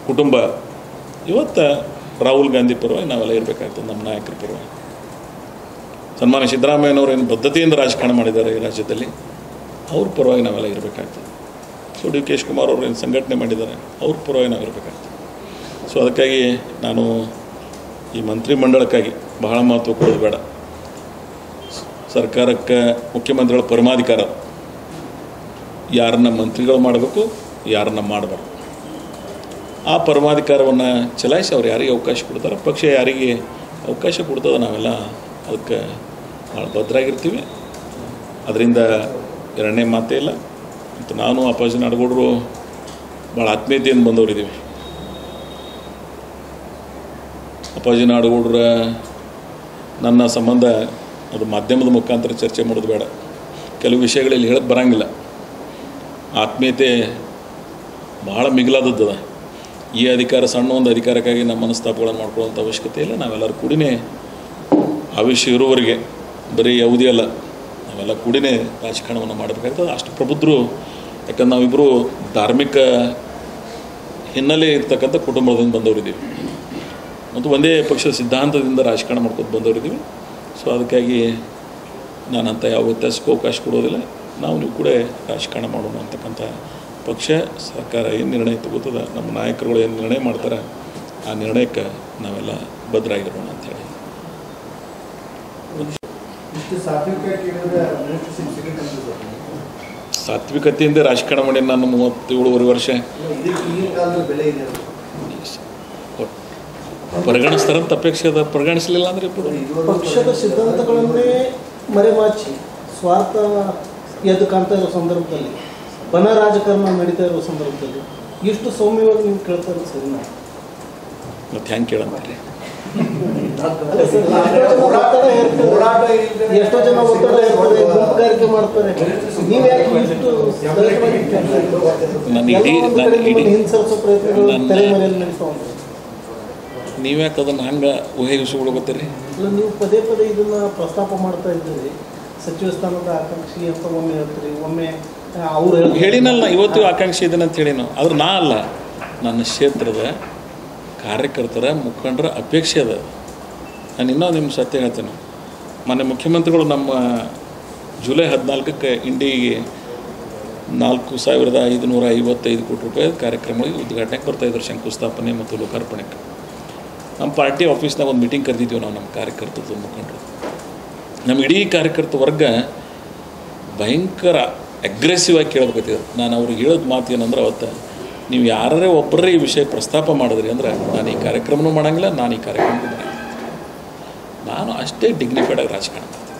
ಕುಟುಂಬ, ಇವತ್ತು ರಾಹುಲ್ ಗಾಂಧಿ ಪರವಾಗಿ ನಾವೆಲ್ಲ ಇರಬೇಕಾಗ್ತದೆ. ನಮ್ಮ ನಾಯಕರ ಪರವಾಗಿ ಸನ್ಮಾನ್ಯ ಸಿದ್ದರಾಮಯ್ಯನವರು ಏನು ಬದ್ಧತೆಯಿಂದ ರಾಜಕಾರಣ ಮಾಡಿದ್ದಾರೆ ಈ ರಾಜ್ಯದಲ್ಲಿ, ಅವ್ರ ಪರವಾಗಿ ನಾವೆಲ್ಲ ಇರಬೇಕಾಗ್ತದೆ. ಸೊ ಡಿ ಕೆ ಶಿವಕುಮಾರ್ ಅವರು ಏನು ಸಂಘಟನೆ ಮಾಡಿದ್ದಾರೆ ಅವ್ರ ಪರವಾಗಿ ನಾವು ಇರಬೇಕಾಗ್ತದೆ. ಸೊ ಅದಕ್ಕಾಗಿ ನಾನು ಈ ಮಂತ್ರಿಮಂಡಲಕ್ಕಾಗಿ ಬಹಳ ಮಹತ್ವ ಕೊಡೋದು ಬೇಡ. ಸರ್ಕಾರಕ್ಕೆ ಮುಖ್ಯಮಂತ್ರಿಗಳ ಪರಮಾಧಿಕಾರ, ಯಾರನ್ನ ಮಂತ್ರಿಗಳು ಮಾಡಬೇಕು ಯಾರನ್ನ ಮಾಡಬಾರ್ದು. ಆ ಪರಮಾಧಿಕಾರವನ್ನು ಚಲಾಯಿಸಿ ಅವ್ರು ಯಾರಿಗೆ ಅವಕಾಶ ಕೊಡ್ತಾರೆ, ಪಕ್ಷ ಯಾರಿಗೆ ಅವಕಾಶ ಕೊಡ್ತದೆ ನಾವೆಲ್ಲ ಅದಕ್ಕೆ ಭಾಳ ಭದ್ರಾಗಿರ್ತೀವಿ. ಅದರಿಂದ ಎರಡನೇ ಮಾತೇ ಇಲ್ಲ. ಮತ್ತು ನಾನು ಅಪ್ಪಾಜಿ ನಾಡಗೌಡರು ಭಾಳ ಆತ್ಮೀಯತೆಯಿಂದ ಬಂದವರಿದ್ದೀವಿ. ಅಪ್ಪಾಜಿ ನಾಡಗೌಡರ ನನ್ನ ಸಂಬಂಧ ಅದು ಮಾಧ್ಯಮದ ಮುಖಾಂತರ ಚರ್ಚೆ ಮಾಡೋದು ಬೇಡ. ಕೆಲವು ವಿಷಯಗಳಲ್ಲಿ ಹೇಳಕ್ಕೆ ಬರೋಂಗಿಲ್ಲ. ಆತ್ಮೀಯತೆ ಭಾಳ ಮಿಗಿಲಾದದ್ದದ. ಈ ಅಧಿಕಾರ ಸಣ್ಣ ಒಂದು ಅಧಿಕಾರಕ್ಕಾಗಿ ನಮ್ಮ ಮನಸ್ತಾಪಗಳನ್ನು ಮಾಡ್ಕೊಳ್ಳೋಂಥ ಅವಶ್ಯಕತೆ ಇಲ್ಲ. ನಾವೆಲ್ಲರೂ ಕೂಡಿನೇ ಆ ವಿಷಯ ಇರುವವರೆಗೆ ಬರೀ ಯಾವುದೇ ಅಲ್ಲ, ನಾವೆಲ್ಲ ಕೂಡಿನೇ ರಾಜಕಾರಣವನ್ನು ಮಾಡಬೇಕಾಗ್ತದೆ. ಅಷ್ಟು ಪ್ರಬುದ್ಧರು. ಯಾಕಂದ್ರೆ ನಾವಿಬ್ಬರು ಧಾರ್ಮಿಕ ಹಿನ್ನೆಲೆ ಇರ್ತಕ್ಕಂಥ ಕುಟುಂಬದಿಂದ ಬಂದವರಿದ್ದೀವಿ ಮತ್ತು ಒಂದೇ ಪಕ್ಷದ ಸಿದ್ಧಾಂತದಿಂದ ರಾಜಕಾರಣ ಮಾಡ್ಕೊಂಡು ಬಂದವರಿದ್ದೀವಿ. ಸೊ ಅದಕ್ಕಾಗಿ ನಾನಂತ ಯಾವ ವ್ಯತ್ಯಾಸಕ್ಕೂ ಅವಕಾಶ ಕೊಡೋದಿಲ್ಲ. ನಾವು ನೀವು ಕೂಡ ರಾಜಕಾರಣ ಮಾಡೋಣ ಅಂತಕ್ಕಂಥ ಪಕ್ಷ ಸರ್ಕಾರ ಏನು ನಿರ್ಣಯ ತಗೋತದ, ನಮ್ಮ ನಾಯಕರುಗಳು ಏನು ನಿರ್ಣಯ ಮಾಡ್ತಾರೆ ಆ ನಿರ್ಣಯಕ್ಕೆ ನಾವೆಲ್ಲ ಭದ್ರಾಗಿರೋಣ ಅಂಥೇಳಿ. ಸಾತ್ವಿಕತೆಯಿಂದ ರಾಜಕಾರಣ ಮಾಡಿ ನಾನು 37 ವರ್ಷ. ಪರಿಗಣಿಸ್ತಾರಂತ ಅಪೇಕ್ಷೆ ಅದ. ಪರಿಗಣಿಸಲಿಲ್ಲ ಅಂದರೆ ಪಕ್ಷದ ಸಿದ್ಧಾಂತಗಳನ್ನೇ ಮರೆಮಾಚಿ ಸ್ವಾರ್ಥ ಎದ್ದು ಕಾಣ್ತಾ ಇರೋ ಸಂದರ್ಭದಲ್ಲಿ, ಬನ ರಾಜಕಾರಣ ನಡೀತಾ ಇರೋ ಸಂದರ್ಭದಲ್ಲಿ ಇಷ್ಟು ಸೌಮ್ಯವಾಗಿ ನೀವು ಕೇಳ್ತಾ ಇರೋದು ಸರಿ? ಮತ್ತೆ ಹೆಂಗೆ ಕೇಳಂತಾರೆ? ಎಷ್ಟೋ ಜನ ಒತ್ತಡ ಇರ್ತದೆ, ಗುಂಪುಗಾರಿಕೆ ಮಾಡ್ತಾರೆ. ನೀವು ಯಾಕೆ ಇಷ್ಟು ಹಿಂಸರಿಸೋ ಪ್ರಯತ್ನಗಳು ತಲೆಮರೆಯಲ್ಲಿ ನಡೆಸ್ತಾ ಉಂಟು? ನೀವ್ಯಾಕೆ ಅದನ್ನು ಹಂಗೆ ಊಹೆಗಿಸಿಬಿಡ್ಕೋತೀರಿ? ಇಲ್ಲ, ನೀವು ಪದೇ ಪದೇ ಇದನ್ನು ಪ್ರಸ್ತಾಪ ಮಾಡ್ತಾ ಇದ್ದೀರಿ. ಸಚಿವ ಸ್ಥಾನದ ಆಕಾಂಕ್ಷಿ ಅಂತ ಒಮ್ಮೆ ಹೇಳ್ತೀರಿ, ಒಮ್ಮೆ ಅವರು ಹೇಳಿನಲ್ಲ ಇವತ್ತು ಆಕಾಂಕ್ಷಿ ಇದನ್ನ ಅಂತ ಹೇಳಿನೋ. ಆದ್ರೆ ನಾ ಅಲ್ಲ, ನನ್ನ ಕ್ಷೇತ್ರದ ಕಾರ್ಯಕರ್ತರ ಮುಖಂಡರ ಅಪೇಕ್ಷೆ ಅದ. ನಾನು ಇನ್ನೂ ನಿಮ್ಮ ಸತ್ಯ ಹೇಳ್ತೇನೆ. ಮೊನ್ನೆ ಮುಖ್ಯಮಂತ್ರಿಗಳು ನಮ್ಮ ಜುಲೈ 14ಕ್ಕೆ ಇಂಡಿಗೆ 4,555 ಕೋಟಿ ರೂಪಾಯಿ ಕಾರ್ಯಕ್ರಮಗಳಿಗೆ ಉದ್ಘಾಟನೆಗೆ ಬರ್ತಾಯಿದ್ರು, ಶಂಕುಸ್ಥಾಪನೆ ಮತ್ತು ಲೋಕಾರ್ಪಣೆಗೆ. ನಮ್ಮ ಪಾರ್ಟಿ ಆಫೀಸ್ನಾಗ ಒಂದು ಮೀಟಿಂಗ್ ಕರೆದಿದ್ದೀವಿ ನಾವು, ನಮ್ಮ ಕಾರ್ಯಕರ್ತದ ಮುಖಂಡರು. ನಮ್ಮ ಇಡೀ ಕಾರ್ಯಕರ್ತ ವರ್ಗ ಭಯಂಕರ ಅಗ್ರೆಸಿವ್ ಆಗಿ ಕೇಳಬೇಕತ್ತಿದ್ರು. ನಾನು ಅವ್ರಿಗೆ ಹೇಳೋದು ಮಾತು ಏನಂದ್ರೆ, ಅವತ್ತು ನೀವು ಯಾರೇ ಒಬ್ಬರೇ ಈ ವಿಷಯ ಪ್ರಸ್ತಾಪ ಮಾಡಿದ್ರಿ ಅಂದ್ರೆ ನಾನು ಈ ಕಾರ್ಯಕ್ರಮನೂ ಮಾಡೋಂಗಿಲ್ಲ, ನಾನು ಈ ಕಾರ್ಯಕ್ರಮಕ್ಕೂ ಬರೋಂಗಿಲ್ಲ. ನಾನು ಅಷ್ಟೇ ಡಿಗ್ನಿಫೈಡಾಗಿ ರಾಜಕಾರಣ ಮಾಡ್ತೀನಿ.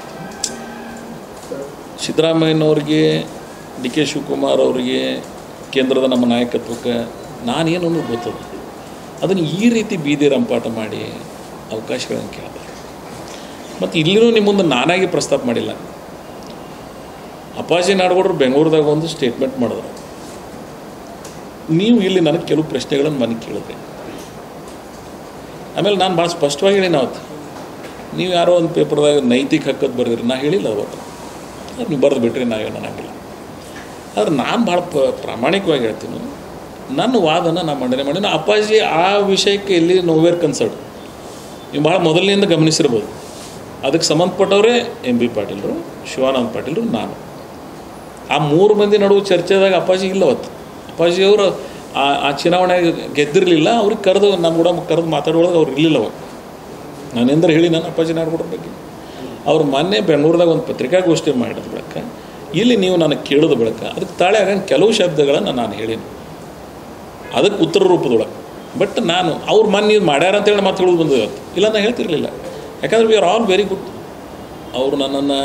ಸಿದ್ದರಾಮಯ್ಯನವ್ರಿಗೆ, ಡಿ ಕೆ ಶಿವಕುಮಾರ್ ಅವರಿಗೆ, ಕೇಂದ್ರದ ನಮ್ಮ ನಾಯಕತ್ವಕ್ಕೆ ನಾನೇನು ಅನ್ನೋದು ಗೊತ್ತದ. ಅದನ್ನು ಈ ರೀತಿ ಬೀದಿ ರಂಪಾಟ ಮಾಡಿ ಅವಕಾಶಗಳನ್ನು ಕೇಳಬಾರ್ದು. ಮತ್ತು ಇಲ್ಲಿನೂ ನಿಮ್ಮ ಮುಂದೆ ನಾನಾಗಿ ಪ್ರಸ್ತಾಪ ಮಾಡಿಲ್ಲ. ಅಪ್ಪಾಜಿ ನಾಡಗೌಡರು ಬೆಂಗಳೂರದಾಗ ಒಂದು ಸ್ಟೇಟ್ಮೆಂಟ್ ಮಾಡಿದ್ರು. ನೀವು ಇಲ್ಲಿ ನನಗೆ ಕೆಲವು ಪ್ರಶ್ನೆಗಳನ್ನು ಮನೆ ಕೇಳಿದ್ರಿ. ಆಮೇಲೆ ನಾನು ಭಾಳ ಸ್ಪಷ್ಟವಾಗಿ ಹೇಳಿ, ಅವತ್ತು ನೀವು ಯಾರೋ ಒಂದು ಪೇಪರ್ದಾಗ ನೈತಿಕ ಹಕ್ಕದ್ದು ಬರೆದಿರಿ, ನಾ ಹೇಳಿಲ್ಲ ಅವತ್ತು. ಅದು ನೀವು ಬರೆದು ಬಿಟ್ರಿ, ನಾವೇನು ಅನ್ನಂಗಿಲ್ಲ. ಆದರೆ ನಾನು ಭಾಳ ಪ್ರಾಮಾಣಿಕವಾಗಿ ಹೇಳ್ತೀನಿ, ನನ್ನ ವಾದನ ನಾನು ಮಂಡನೆ ಮಾಡಿ. ಅಪ್ಪಾಜಿ ಆ ವಿಷಯಕ್ಕೆ ಇಲ್ಲಿ ನೋವೇರ್ ಕನ್ಸರ್ಟ್ ನೀವು ಭಾಳ ಮೊದಲಿನಿಂದ ಗಮನಿಸಿರ್ಬೋದು. ಅದಕ್ಕೆ ಸಂಬಂಧಪಟ್ಟವರೇ ಎಂ ಬಿ ಪಾಟೀಲರು, ಶಿವಾನಂದ ಪಾಟೀಲರು, ನಾನು. ಆ 3 ಮಂದಿ ನಡುವೆ ಚರ್ಚೆದಾಗ ಅಪ್ಪಾಜಿ ಇಲ್ಲ ಅವತ್ತು. ಅಪ್ಪಾಜಿಯವರು ಆ ಚುನಾವಣೆಗೆ ಗೆದ್ದಿರಲಿಲ್ಲ. ಅವ್ರಿಗೆ ಕರೆದು ನಮ್ಮ ಕೂಡ ಕರೆದು ಮಾತಾಡುವಾಗ ಅವ್ರು ಇರಲಿಲ್ಲ. ಅವರು ನಾನೆಂದ್ರೆ ಹೇಳಿ ನಾನು ಅಪ್ಪಾಜಿ ನಾಡ್ಕೊಡೋ ಬಗ್ಗೆ ಅವ್ರು ಮೊನ್ನೆ ಬೆಂಗಳೂರದಾಗ ಒಂದು ಪತ್ರಿಕಾಗೋಷ್ಠಿ ಮಾಡಿದ ಬಳಿಕ ಇಲ್ಲಿ ನೀವು ನನಗೆ ಕೇಳೋದು ಬಳಿಕ ಅದಕ್ಕೆ ತಾಳೆ ಆಗಂಗೆ ಕೆಲವು ಶಬ್ದಗಳನ್ನು ನಾನು ಹೇಳೀನಿ, ಅದಕ್ಕೆ ಉತ್ತರ ರೂಪದೊಳಗೆ. ಬಟ್ ನಾನು ಅವ್ರು ಮೊನ್ನೆ ಮಾಡ್ಯಾರ ಅಂತೇಳಿ ಮಾತು ಹೇಳೋದು ಬಂದು ಇವತ್ತು ಇಲ್ಲ ನಾನು ಹೇಳ್ತಿರ್ಲಿಲ್ಲ. ಯಾಕಂದ್ರೆ V are all very good. ಅವರು ನನ್ನನ್ನು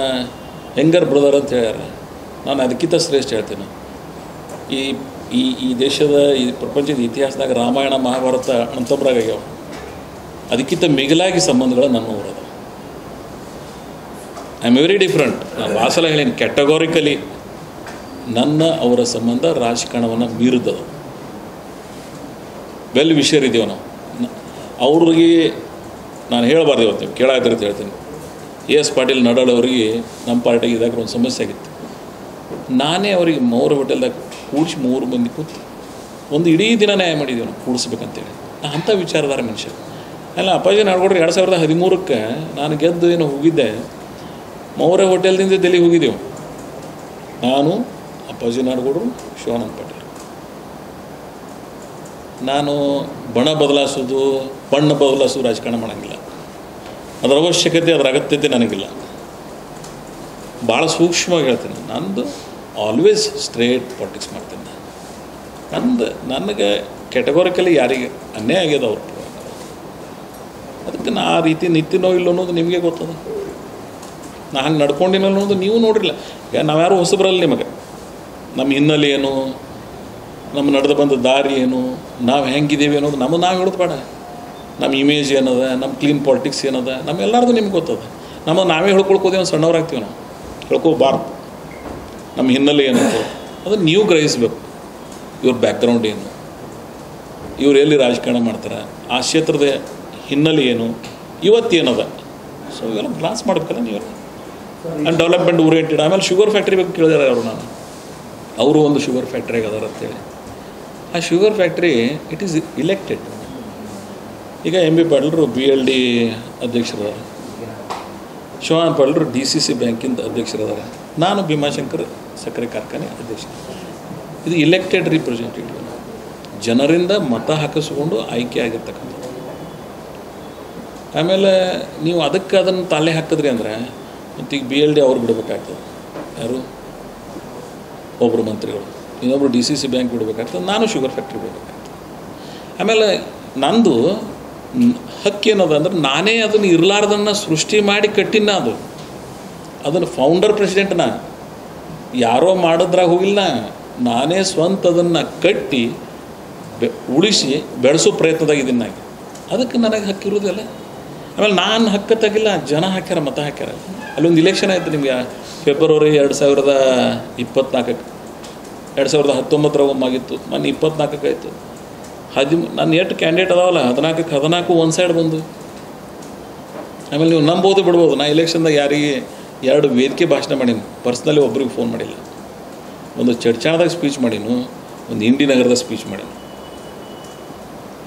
ಯಂಗರ್ ಬ್ರದರ್ ಅಂತ ಹೇಳ್ಯಾರ. ನಾನು ಅದಕ್ಕಿಂತ ಶ್ರೇಷ್ಠ ಹೇಳ್ತೇನೆ. ಈ ಈ ಈ ದೇಶದ ಈ ಪ್ರಪಂಚದ ಇತಿಹಾಸದಾಗ ರಾಮಾಯಣ ಮಹಾಭಾರತ ಅಣ್ತಂಬ್ರಾಗ್ಯಾವ. ಅದಕ್ಕಿಂತ ಮಿಗಿಲಾಗಿ ಸಂಬಂಧಗಳು ನನ್ನ ಊರದ. I am very different. ನಾನು ಭಾಳ ಸಲ ಹೇಳೀನಿ, ಕ್ಯಾಟಗೋರಿಕಲಿ ನನ್ನ ಅವರ ಸಂಬಂಧ ರಾಜಕಾರಣವನ್ನು ಮೀರಿದ್ದದು. ವೆಲ್ ವಿಷಯರ್ ಇದ್ದೀವಿ ನಾವು. ಅವ್ರಿಗೆ ನಾನು ಹೇಳಬಾರ್ದು, ಇವತ್ತು ನೀವು ಕೇಳಾಯ್ತಾರೆ ಅಂತ ಹೇಳ್ತೀನಿ. ಎಸ್ ಪಾಟೀಲ್ ನಡಾಳ್ ಅವರಿಗೆ ನಮ್ಮ ಪಾರ್ಟಿಗೆ ಇದ್ದಾಗ ಒಂದು ಸಮಸ್ಯೆ ಆಗಿತ್ತು. ನಾನೇ ಅವರಿಗೆ ಮೌರ ಹೋಟೆಲ್ದಾಗ ಕೂಡಿಸಿ 3 ಮಂದಿ ಕೂತು ಒಂದು ಇಡೀ ದಿನ ನ್ಯಾಯ ಮಾಡಿದ್ದೀವಿ ನಾವು ಕೂಡಿಸ್ಬೇಕಂತೇಳಿ. ನಾನು ಅಂಥ ವಿಚಾರಧಾರ ಮನುಷ್ಯ ಅಲ್ಲ. ಅಪ್ಪಾಜಿ ನಾಡ್ಕೊಡ್ರಿ 2013ಕ್ಕೆ ನಾನು ಗೆದ್ದು ಏನು ಹೋಗಿದ್ದೆ, ಮೌರ ಹೋಟೆಲ್ದಿಂದ ಡೆಲ್ಲಿಗೆ ಹೋಗಿದ್ದೆವು. ನಾನು, ಅಪ್ಪಾಜಿ ನಾಡ್ಕೊಡ್ರು, ಶಿವಾನಂದ ಪಾಟೀಲ್. ನಾನು ಬಣ್ಣ ಬದಲಾಯಿಸೋದು ರಾಜಕಾರಣ ಮಾಡೋಂಗಿಲ್ಲ. ಅದರ ಅವಶ್ಯಕತೆ, ಅದರ ಅಗತ್ಯತೆ ನನಗಿಲ್ಲ. ಭಾಳ ಸೂಕ್ಷ್ಮವಾಗಿ ಹೇಳ್ತೀನಿ. ನಂದು ಆಲ್ವೇಸ್ ಸ್ಟ್ರೇಟ್ ಪಾಲಿಟಿಕ್ಸ್ ಮಾಡ್ತೀನಿ. ನನಗೆ ಕ್ಯಾಟಗೋರಿಕಲಿ ಯಾರಿಗೆ ಅನ್ಯಾಯ ಆಗ್ಯದ ಅವ್ರು, ಅದಕ್ಕೆ ನಾ ಆ ರೀತಿ ನಿಂತಿನೋ ಇಲ್ಲೋ ಅನ್ನೋದು ನಿಮಗೆ ಗೊತ್ತದ. ನಾ ಹಂಗೆ ನಡ್ಕೊಂಡಿನೋ ಅನ್ನೋದು ನೀವು ನೋಡಿರಲಿಲ್ಲ. ಈಗ ನಾವ್ಯಾರು ಹೊಸಬರಲ್ಲ ನಿಮಗೆ. ನಮ್ಮ ಹಿನ್ನೆಲೆ ಏನು, ನಮ್ಮ ನಡೆದು ಬಂದ ದಾರಿ ಏನು, ನಾವು ಹೆಂಗಿದ್ದೀವಿ ಅನ್ನೋದು ನಾವು ಹೇಳೋದು ಬೇಡ. ನಮ್ಮ ಇಮೇಜ್ ಏನದ, ನಮ್ಮ ಕ್ಲೀನ್ ಪಾಲಿಟಿಕ್ಸ್ ಏನದ, ನಮ್ಮೆಲ್ಲರದು ನಿಮ್ಗೆ ಗೊತ್ತದ. ನಾವೇ ಹೇಳ್ಕೊಳ್ಕೋದೇವೆ, ಒಂದು ಸಣ್ಣವ್ರಾಗ್ತೀವಿ ನಾವು, ಹೇಳ್ಕೋಬಾರ್ದು. ನಮ್ಮ ಹಿನ್ನೆಲೆ ಏನಂತ ಅದನ್ನು ನೀವು ಗ್ರಹಿಸಬೇಕು. ಇವ್ರ ಬ್ಯಾಕ್ಗ್ರೌಂಡ್ ಏನು, ಇವ್ರು ಎಲ್ಲಿ ರಾಜಕಾರಣ ಮಾಡ್ತಾರೆ, ಆ ಕ್ಷೇತ್ರದ ಹಿನ್ನೆಲೆ ಏನು, ಇವತ್ತೇನದ. ಸೊ ಇವೆಲ್ಲ ಗ್ಲಾಸ್ ಮಾಡಬೇಕಲ್ಲ ನೀವೆಲ್ಲ. And development oriented. ಆಮೇಲೆ ಶುಗರ್ ಫ್ಯಾಕ್ಟ್ರಿ ಬಗ್ಗೆ ಕೇಳಿದಾರೆ ಅವರು. ಅವರು ಒಂದು ಶುಗರ್ ಫ್ಯಾಕ್ಟ್ರಿಗೆ ಅದಾರ ಅಂತೇಳಿ. ಆ sugar factory it is elected. ಈಗ ಎಂ ಬಿ ಪಾಟೀಲರು BLD ಅಧ್ಯಕ್ಷರದಾರ, ಶಿವಾನಂದ ಪಾಟೀಲರು DCC ಬ್ಯಾಂಕಿಂದ ಅಧ್ಯಕ್ಷರದಾರ, ನಾನು ಭೀಮಾಶಂಕರ್ ಸಕ್ಕರೆ ಕಾರ್ಖಾನೆ ಅಧ್ಯಕ್ಷ. ಇದು ಇಲೆಕ್ಟೆಡ್ ರಿಪ್ರೆಸೆಂಟೇಟಿವ್, ಜನರಿಂದ ಮತ ಹಾಕಿಸ್ಕೊಂಡು ಆಯ್ಕೆ ಆಗಿರ್ತಕ್ಕಂಥದ್ದು. ಆಮೇಲೆ ನೀವು ಅದನ್ನು ತಾಳೆ ಹಾಕಿದ್ರಿ ಅಂದರೆ ಮತ್ತು ಈಗ BLD ಅವ್ರು ಬಿಡಬೇಕಾಗ್ತದೆ. ಯಾರು, ಒಬ್ಬರು ಮಂತ್ರಿಗಳು, ಇನ್ನೊಬ್ಬರು DCC ಬ್ಯಾಂಕ್ ಬಿಡಬೇಕಾಗ್ತದೆ, ನಾನು ಶುಗರ್ ಫ್ಯಾಕ್ಟ್ರಿ ಬಿಡಬೇಕಾಗ್ತದೆ. ಆಮೇಲೆ ನಂದು ಹಕ್ಕೇನದ ಅಂದ್ರೆ ನಾನೇ ಅದನ್ನು ಇರಲಾರ್ದನ್ನು ಸೃಷ್ಟಿ ಮಾಡಿ ಕಟ್ಟಿನ ಅದನ್ನು ಫೌಂಡರ್ ಪ್ರೆಸಿಡೆಂಟ್ ನಾ, ಯಾರೋ ಮಾಡಿದ್ರಾಗ ಹೋಗಿಲ್ಲ, ನಾನೇ ಸ್ವಂತ ಅದನ್ನು ಕಟ್ಟಿ ಉಳಿಸಿ ಬೆಳೆಸೋ ಪ್ರಯತ್ನದಾಗಿದ್ದೀನಿ ನಾನು. ಅದಕ್ಕೆ ನನಗೆ ಹಕ್ಕಿರೋದಿಲ್ಲ. ಆಮೇಲೆ ನಾನು ಹಕ್ಕ ತೆಗಿಲ್ಲ, ಜನ ಹಾಕ್ಯಾರ, ಮತ ಹಾಕ್ಯಾರ. ಅಲ್ಲೊಂದು ಇಲೆಕ್ಷನ್ ಆಯಿತು ನಿಮಗೆ ಫೆಬ್ರವರಿ 2024, 2019 ಒಮ್ಮಾಗಿತ್ತು, ಮೊನ್ನೆ 24 ಆಯಿತು. ನಾನು ಎಷ್ಟು ಕ್ಯಾಂಡಿಡೇಟ್ ಅದಾವಲ್ಲ 14 ಒಂದು ಸೈಡ್ ಬಂದು. ಆಮೇಲೆ ನೀವು ನಂಬೋದು ಬಿಡ್ಬೋದು, ನಾ ಇಲೆಕ್ಷನ್ದಾಗ ಯಾರಿಗೆ 2 ವೇದಿಕೆ ಭಾಷಣ ಮಾಡೀನಿ, ಪರ್ಸ್ನಲಿ ಒಬ್ರಿಗೆ ಫೋನ್ ಮಾಡಿಲ್ಲ. ಒಂದು ಚಡ್ಚಾಣದಾಗ ಸ್ಪೀಚ್ ಮಾಡೀನು, ಒಂದು ಇಂಡಿ ನಗರದ ಸ್ಪೀಚ್ ಮಾಡೀನಿ.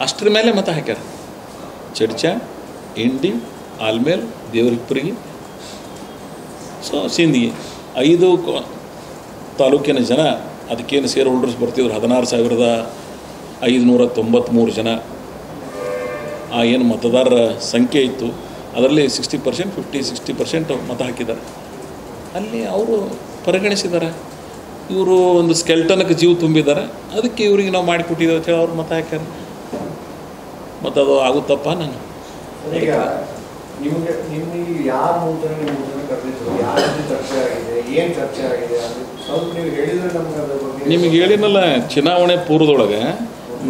ಅಷ್ಟರ ಮೇಲೆ ಮತ ಹಾಕ್ಯಾರ. ಚಡ್ಚಾ, ಇಂಡಿ, ಆಲ್ಮೇಲ್, ದೇವರಿಪ್ಪರಿಗೆ, ಸೊ ಸಿಂದಗಿ 5 ತಾಲೂಕಿನ ಜನ ಅದಕ್ಕೇನು ಶೇರ್ ಹೋಲ್ಡರ್ಸ್ ಬರ್ತಿದ್ರು 16,593 ಜನ. ಆ ಏನು ಮತದಾರರ ಸಂಖ್ಯೆ ಇತ್ತು ಅದರಲ್ಲಿ 60%, 50-60% ಮತ ಹಾಕಿದ್ದಾರೆ. ಅಲ್ಲಿ ಅವರು ಪರಿಗಣಿಸಿದ್ದಾರೆ. ಇವರು ಒಂದು ಸ್ಕೆಲ್ಟನ್ಗೆ ಜೀವ ತುಂಬಿದ್ದಾರೆ, ಅದಕ್ಕೆ ಇವ್ರಿಗೆ ನಾವು ಮಾಡಿಕೊಟ್ಟಿದ್ದೇವೆ ಅಂತೇಳಿ ಅವ್ರು ಮತ ಹಾಕ್ಯಾರ. ಮತ್ತು ಅದು ಆಗುತ್ತಪ್ಪ. ನಾನು ಈಗ ನಿಮಗೆ ಯಾರು ಮುಂಚೆನೇ ಕರೆದಿದ್ರು, ಯಾವ ರೀತಿ ಚರ್ಚೆ ಆಗಿದೆ, ಏನು ಚರ್ಚೆ ಆಗಿದೆ ಅದು ಸ್ವಲ್ಪ ನೀವು ಹೇಳಿದರೆ ನಮ್ಗೆ ಅದ್ರ ಬಗ್ಗೆ. ನಿಮಗೆ ಹೇಳಿನಲ್ಲ, ಚುನಾವಣೆ ಪೂರ್ವದೊಳಗೆ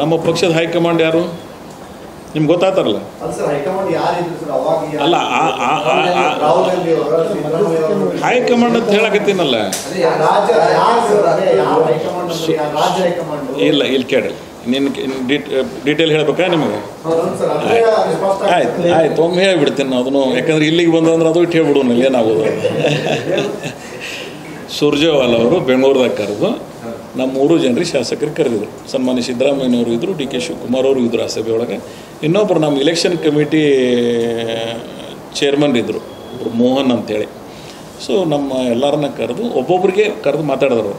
ನಮ್ಮ ಪಕ್ಷದ ಹೈಕಮಾಂಡ್ ಯಾರು ನಿಮ್ಗೆ ಗೊತ್ತಾತಾರಲ್ಲ. ಅದು ಸರ್ ಹೈಕಮಾಂಡ್ ಯಾರಿದ್ರು ಸರ್ ಅವಾಗ? ಅಲ್ಲ, ರಾಹುಲ್ ಗಾಂಧಿ ಅವರ, ಸಿದ್ದರಾಮಯ್ಯ ಅವರು ಹೈಕಮಾಂಡ್ ಅಂತ ಹೇಳಕತ್ತೀನಲ್ಲ. ರಾಜ್ಯ ಹೈಕಮಾಂಡ್ ಇಲ್ಲ, ಇಲ್ಲಿ ಕೇಳಿ, ನಿನ್ನ ಡೀಟೇಲ್ ಹೇಳ್ಬೇಕಾ ನಿಮಗೆ? ಆಯ್ತು ಒಮ್ಮೆ ಹೇಳಿಬಿಡ್ತೀನಿ ನಾನು ಅದನ್ನು. ಯಾಕಂದ್ರೆ ಇಲ್ಲಿಗೆ ಬಂದಂದ್ರೆ ಅದು ಇಟ್ಟು ಹೇಳ್ಬಿಡೋಣ, ಏನಾಗೋದು. ಸುರ್ಜೇವಾಲ ಅವರು ಬೆಂಗಳೂರದಾಗ ಕರೆದು ನಮ್ಮ 3 ಜನರಿಗೆ ಶಾಸಕರಿಗೆ ಕರೆದಿದ್ರು. ಸನ್ಮಾನ್ಯ ಸಿದ್ದರಾಮಯ್ಯನವರು ಇದ್ದರು, ಡಿ ಕೆ ಶಿವಕುಮಾರ್ ಅವರು ಇದ್ದರು ಆ ಸಭೆ ಒಳಗೆ. ಇನ್ನೊಬ್ಬರು ನಮ್ಮ ಇಲೆಕ್ಷನ್ ಕಮಿಟಿ ಚೇರ್ಮನ್ ಇದ್ದರು, ಒಬ್ಬರು ಮೋಹನ್ ಅಂತೇಳಿ. ಸೊ ನಮ್ಮ ಎಲ್ಲರನ್ನ ಕರೆದು ಒಬ್ಬೊಬ್ಬರಿಗೆ ಕರೆದು ಮಾತಾಡಿದ್ರು.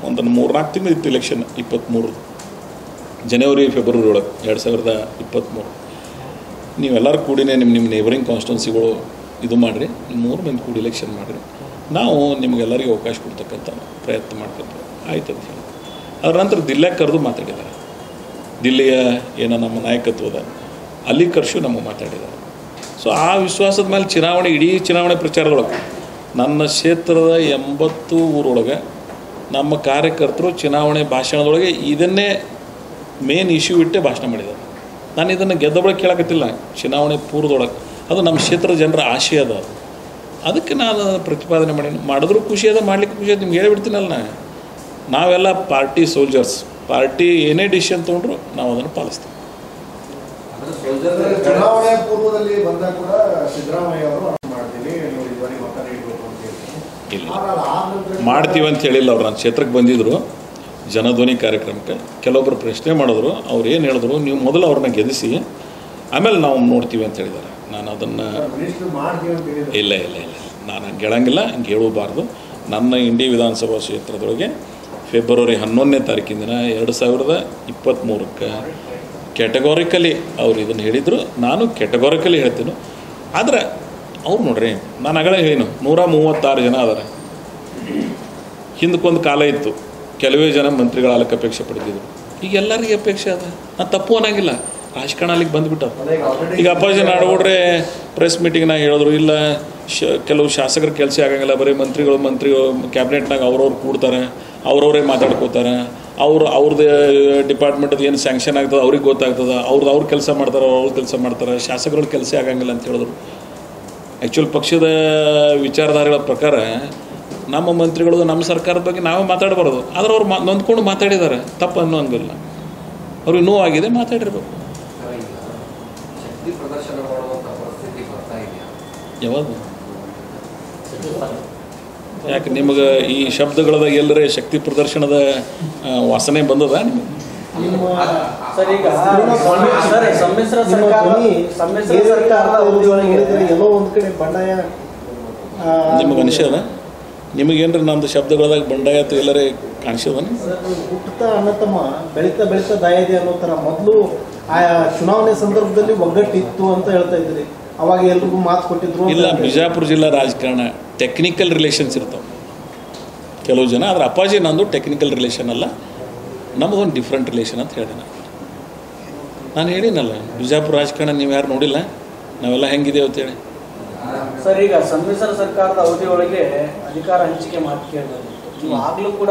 ಒಂದು 3-4 ತಿಂಗಳು ಇತ್ತು ಇಲೆಕ್ಷನ್. 23 ಜನವರಿ ಫೆಬ್ರವರಿ ಒಳಗೆ 2023. ನೀವೆಲ್ಲರೂ ಕೂಡಿನೇ ನಿಮ್ಮ ನೇಬರಿಂಗ್ ಕಾನ್ಸ್ಟಿಟ್ಯೂನ್ಸಿಗಳು ಇದು ಮಾಡಿರಿ, 3 ಮಂದಿ ಕೂಡಿ ಇಲೆಕ್ಷನ್ ಮಾಡಿರಿ, ನಾವು ನಿಮಗೆಲ್ಲರಿಗೂ ಅವಕಾಶ ಕೊಡ್ತಕ್ಕಂಥ ಪ್ರಯತ್ನ ಮಾಡ್ಕೊತೀವಿ. ಆಯ್ತು ಅಂತ ಹೇಳಿ ಅದರ ನಂತರ ದಿಲ್ಲಿಗೆ ಕರೆದು ಮಾತಾಡಿದ್ದಾರೆ. ದಿಲ್ಲಿಯ ಏನೋ ನಮ್ಮ ನಾಯಕತ್ವದ ಅಲ್ಲಿ ಕರೆಸು ನಮಗೆ ಮಾತಾಡಿದ್ದಾರೆ. ಸೊ ಆ ವಿಶ್ವಾಸದ ಮೇಲೆ ಇಡೀ ಚುನಾವಣೆ ಪ್ರಚಾರದೊಳಗೆ ನನ್ನ ಕ್ಷೇತ್ರದ 80 ಊರೊಳಗೆ ನಮ್ಮ ಕಾರ್ಯಕರ್ತರು ಚುನಾವಣೆ ಭಾಷಣದೊಳಗೆ ಇದನ್ನೇ ಮೇನ್ ಇಶ್ಯೂ ಇಟ್ಟೇ ಭಾಷಣ ಮಾಡಿದ್ದಾರೆ. ನಾನು ಇದನ್ನು ಗೆದ್ದೊಳಗೆ ಕೇಳಕತ್ತಿಲ್ಲ, ಚುನಾವಣೆ ಪೂರ್ವದೊಳಗೆ ಅದು ನಮ್ಮ ಕ್ಷೇತ್ರದ ಜನರ ಆಶಯ ಅದ. ಅದಕ್ಕೆ ನಾನು ಪ್ರತಿಪಾದನೆ ಮಾಡಿದ್ರು ಖುಷಿ ಅದ, ಮಾಡಲಿಕ್ಕೆ ಖುಷಿ ಅದ. ನಿಮ್ಗೆ ಹೇಳಿಬಿಡ್ತೀನಲ್ಲ, ನಾವೆಲ್ಲ ಪಾರ್ಟಿ ಸೋಲ್ಜರ್ಸ್. ಪಾರ್ಟಿ ಏನೇ ಡಿಸಿಷನ್ ತೊಗೊಂಡ್ರು ನಾವು ಅದನ್ನು ಪಾಲಿಸ್ತೀವಿ. ಚುನಾವಣೆ ಪೂರ್ವದಲ್ಲಿ ಬಂದಾಗ ಕೂಡ ಸಿದ್ದರಾಮಯ್ಯ ಅವರು ಮಾಡ್ತೀವಿ, ನೀವು ಇದುವರೆಗೆ ಮತ ನೀಡಬೇಕು ಅಂತ ಹೇಳಿ ಇಲ್ಲ ಮಾಡ್ತೀವಿ ಅಂತ ಹೇಳಿಲ್ಲ. ಅವ್ರು ನನ್ನ ಕ್ಷೇತ್ರಕ್ಕೆ ಬಂದಿದ್ದರು ಜನಧ್ವನಿ ಕಾರ್ಯಕ್ರಮಕ್ಕೆ. ಕೆಲವೊಬ್ಬರು ಪ್ರಶ್ನೆ ಮಾಡಿದ್ರು, ಅವ್ರು ಏನು ಹೇಳಿದ್ರು, ನೀವು ಮೊದಲು ಅವ್ರನ್ನ ಗೆಲ್ಲಿಸಿ ಆಮೇಲೆ ನಾವು ನೋಡ್ತೀವಿ ಅಂತ ಹೇಳಿದ್ದಾರೆ. ನಾನು ಅದನ್ನು ಇಲ್ಲ ನಾನು ಹಂಗೆ ಹೇಳಂಗಿಲ್ಲ, ಹಂಗೆ ಹೇಳಬಾರ್ದು. ನನ್ನ ಇಂಡಿ ವಿಧಾನಸಭಾ ಕ್ಷೇತ್ರದೊಳಗೆ ಫೆಬ್ರವರಿ 11ನೇ ತಾರೀಕಿನ ದಿನ 2023ಕ್ಕೆ ಕ್ಯಾಟಗಾರಿಕಲಿ ಅವ್ರು ಇದನ್ನು ಹೇಳಿದರು. ನಾನು ಕ್ಯಾಟಗಾರಿಕಲಿ ಹೇಳ್ತೀನಿ. ಆದರೆ ಅವ್ರು ನೋಡ್ರಿ, ನಾನು ಆಗಲೇ ಏನು 136 ಜನ ಅದಾರೆ. ಹಿಂದಕ್ಕೊಂದು ಕಾಲ ಇತ್ತು, ಕೆಲವೇ ಜನ ಮಂತ್ರಿಗಳಾಗಲಿಕ್ಕೆ ಅಪೇಕ್ಷೆ ಪಡ್ತಿದ್ರು. ಈಗ ಎಲ್ಲರಿಗೆ ಅಪೇಕ್ಷೆ ಅದ. ನಾನು ತಪ್ಪು ಅನ್ನಂಗಿಲ್ಲ, ರಾಜಕಾರಣ ಅಲ್ಲಿಗೆ ಬಂದುಬಿಟ್ಟದು. ಈಗ ಅಪ್ಪಾಜಿ ನಾಡಗೌಡ್ರೆ ಪ್ರೆಸ್ ಮೀಟಿಂಗ್ನಾಗ ಹೇಳಿದ್ರು, ಇಲ್ಲ ಕೆಲವು ಶಾಸಕರ ಕೆಲಸ ಆಗಂಗಿಲ್ಲ, ಬರೀ ಮಂತ್ರಿಗಳು ಕ್ಯಾಬಿನೆಟ್ನಾಗ ಅವ್ರವ್ರು ಕೂಡ್ತಾರೆ, ಅವ್ರವರೇ ಮಾತಾಡ್ಕೋತಾರೆ, ಅವ್ರದ್ದು ಡಿಪಾರ್ಟ್ಮೆಂಟದ್ದು ಏನು ಸ್ಯಾಂಕ್ಷನ್ ಆಗ್ತದೆ ಅವ್ರಿಗೆ ಗೊತ್ತಾಗ್ತದೆ, ಅವ್ರು ಕೆಲಸ ಮಾಡ್ತಾರೆ, ಅವ್ರ ಕೆಲಸ ಮಾಡ್ತಾರೆ, ಶಾಸಕರ ಕೆಲಸ ಆಗಂಗಿಲ್ಲ ಅಂತ ಹೇಳಿದ್ರು. ಆ್ಯಕ್ಚುಲಿ ಪಕ್ಷದ ವಿಚಾರಧಾರೆಗಳ ಪ್ರಕಾರ ನಮ್ಮ ಮಂತ್ರಿಗಳು ನಮ್ಮ ಸರ್ಕಾರದ ಬಗ್ಗೆ ನಾವೇ ಮಾತಾಡಬಾರ್ದು. ಆದರೆ ಅವ್ರು ನೊಂದ್ಕೊಂಡು ಮಾತಾಡಿದ್ದಾರೆ, ತಪ್ಪು ಅನ್ನೋಂಗಿಲ್ಲ. ಅವ್ರಿಗೆ ನೋವಾಗಿದೆ, ಮಾತಾಡಿರ್ಬೇಕು. ಯಾವುದು ಯಾಕೆ ನಿಮಗೆ ಈ ಶಬ್ದಗಳದಾಗ ಎಲ್ಲರೇ ಶಕ್ತಿ ಪ್ರದರ್ಶನದ ವಾಸನೆ ಬಂದದ ನಿಮಗೆ? ಎಲ್ಲೋ ಒಂದು ಕಡೆ ಬಂಡಾಯ ನಿಮಗೆ ಅನಿಸ್ಯದ? ನಿಮಗೇನ್ರಿ ನಮ್ಮದು ಶಬ್ದಗಳದಾಗ ಬಂಡಾಯ ಅಥವಾ ಎಲ್ಲರೇ ಕಾಣಿಸ್ಯದ? ಹುಟ್ಟುತ್ತಾ ಅನ್ನತಮ್ಮ ಬೆಳೀತಾ ಬೆಳೀತಾ ದಾಯದೆ ಅನ್ನೋ ಥರ ಮೊದಲು ಆ ಚುನಾವಣೆ ಸಂದರ್ಭದಲ್ಲಿ ಒಗ್ಗಟ್ಟಿತ್ತು ಅಂತ ಹೇಳ್ತಾ ಇದ್ರಿ. ಅವಾಗ ಎಲ್ರಿಗೂ ಮಾತು ಕೊಟ್ಟಿದ್ರು. ಇಲ್ಲ, ಬಿಜಾಪುರ ಜಿಲ್ಲಾ ರಾಜಕಾರಣ ಟೆಕ್ನಿಕಲ್ ರಿಲೇಷನ್ಸ್ ಇರ್ತಾವೆ ಕೆಲವು ಜನ. ಆದರೆ ಅಪ್ಪಾಜಿ ನಂದು ಟೆಕ್ನಿಕಲ್ ರಿಲೇಷನ್ ಅಲ್ಲ, ನಮ್ಮದೊಂದು ಡಿಫ್ರೆಂಟ್ ರಿಲೇಷನ್ ಅಂತ ಹೇಳಿದೆ ನಾನು. ನಾನು ಹೇಳಿನಲ್ಲ, ಬಿಜಾಪುರ ರಾಜಕಾರಣ ನೀವು ಯಾರು ನೋಡಿಲ್ಲ, ನಾವೆಲ್ಲ ಹೆಂಗಿದೆವು ಅಂತೇಳಿ. ಸರ್, ಈಗ ಸಮ್ಮಿಶ್ರ ಸರ್ಕಾರದ ಅವಧಿಯೊಳಗೆ ಅಧಿಕಾರ ಹಂಚಿಕೆ ಮಾತು ಕೇಳಬಹುದು. ನೀವು ಆಗಲೂ ಕೂಡ